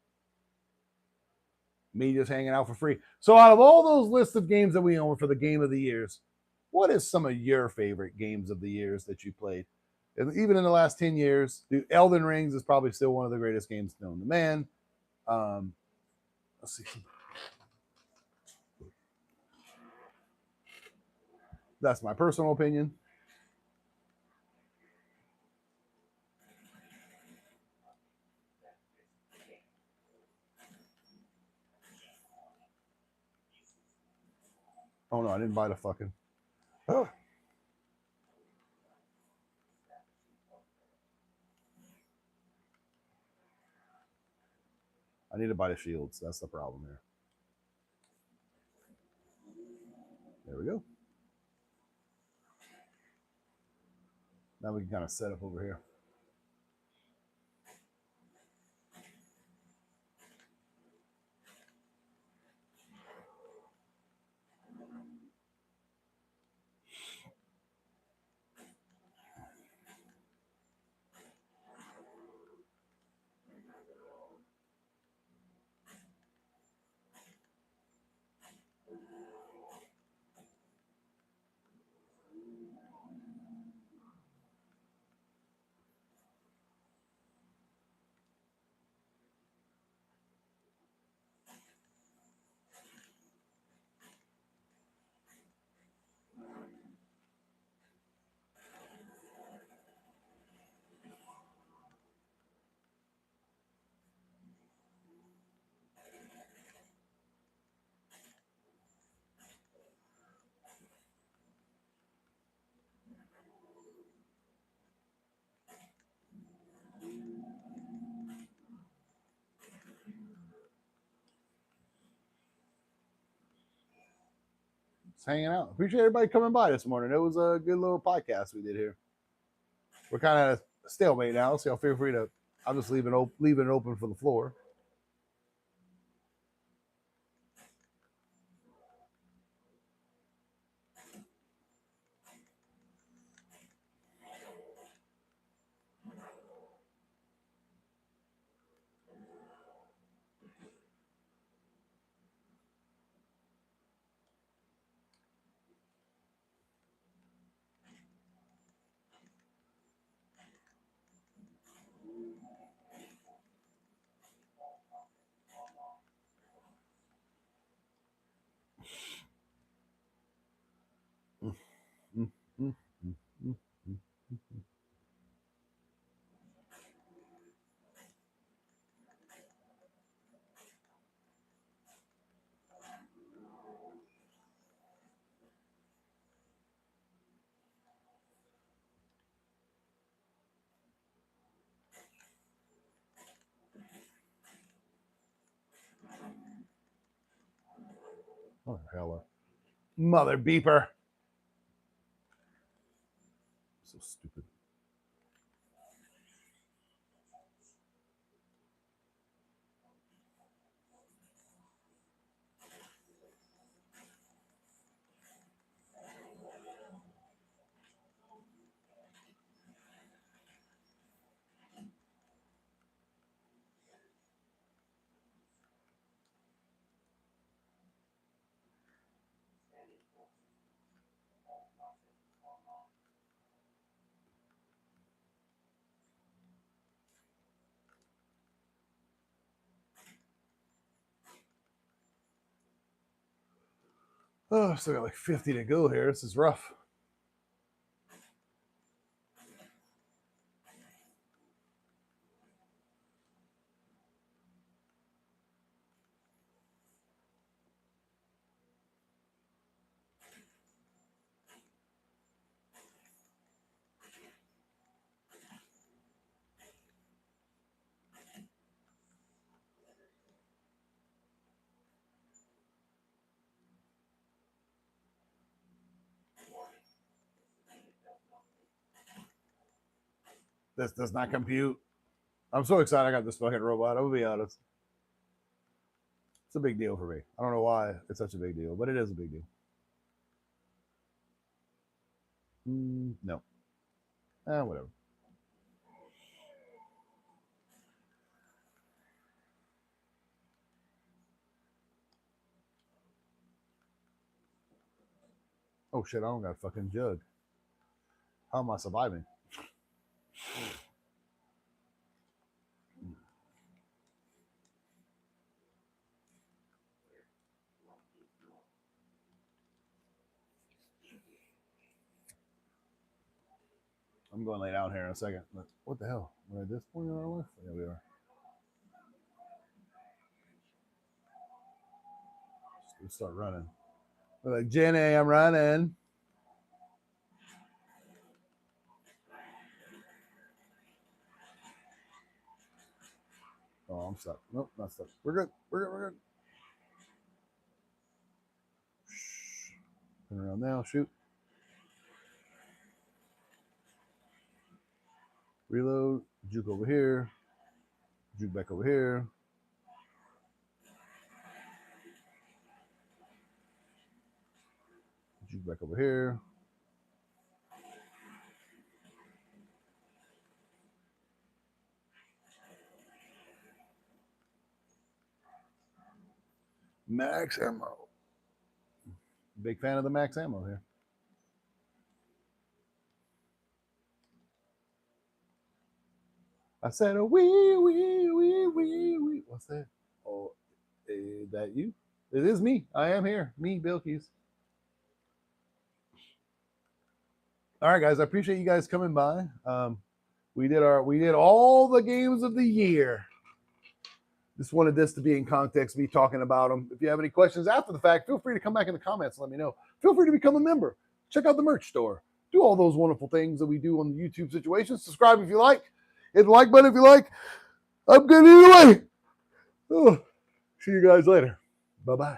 Me just hanging out for free. So out of all those lists of games that we own for the game of the years, what is some of your favorite games of the years that you played? And even in the last 10 years, Elden Rings is probably still one of the greatest games known to man. Let's see. That's my personal opinion. Oh no, I didn't buy the fucking. Oh. I need to buy the shields. That's the problem here. There we go. Now we can kind of set up over here. Just hanging out. Appreciate everybody coming by this morning. It was a good little podcast we did here. We're kind of stalemate now, so feel free to. I'll just leave it open for the floor. Oh, hell. Mother beeper. So stupid. Oh, still got like 50 to go here. This is rough. This does not compute. I'm so excited I got this fucking robot. I'm gonna be honest. It's a big deal for me. I don't know why it's such a big deal, but it is a big deal. No. Whatever. Oh shit, I don't got a fucking jug. How am I surviving? I'm going to lay down here in a second. But what the hell? We're at this point in our life? Yeah, we are. Let's start running. We're like, Jenny, I'm running. Oh, I'm stuck. Nope, not stuck. We're good. We're good. Shh. Turn around now. Shoot. Reload. Juke over here. Juke back over here. Juke back over here. Max ammo. Big fan of the max ammo here. I said a wee. What's that? Oh, is that you? It is me. I am here. Me, BillKeyz. All right, guys. I appreciate you guys coming by. We did all the games of the year. Just wanted this to be in context, me talking about them. If you have any questions after the fact, feel free to come back in the comments and let me know. Feel free to become a member. Check out the merch store. Do all those wonderful things that we do on the YouTube situation. Subscribe if you like. Hit the like button if you like. I'm good either way. Oh, see you guys later. Bye-bye.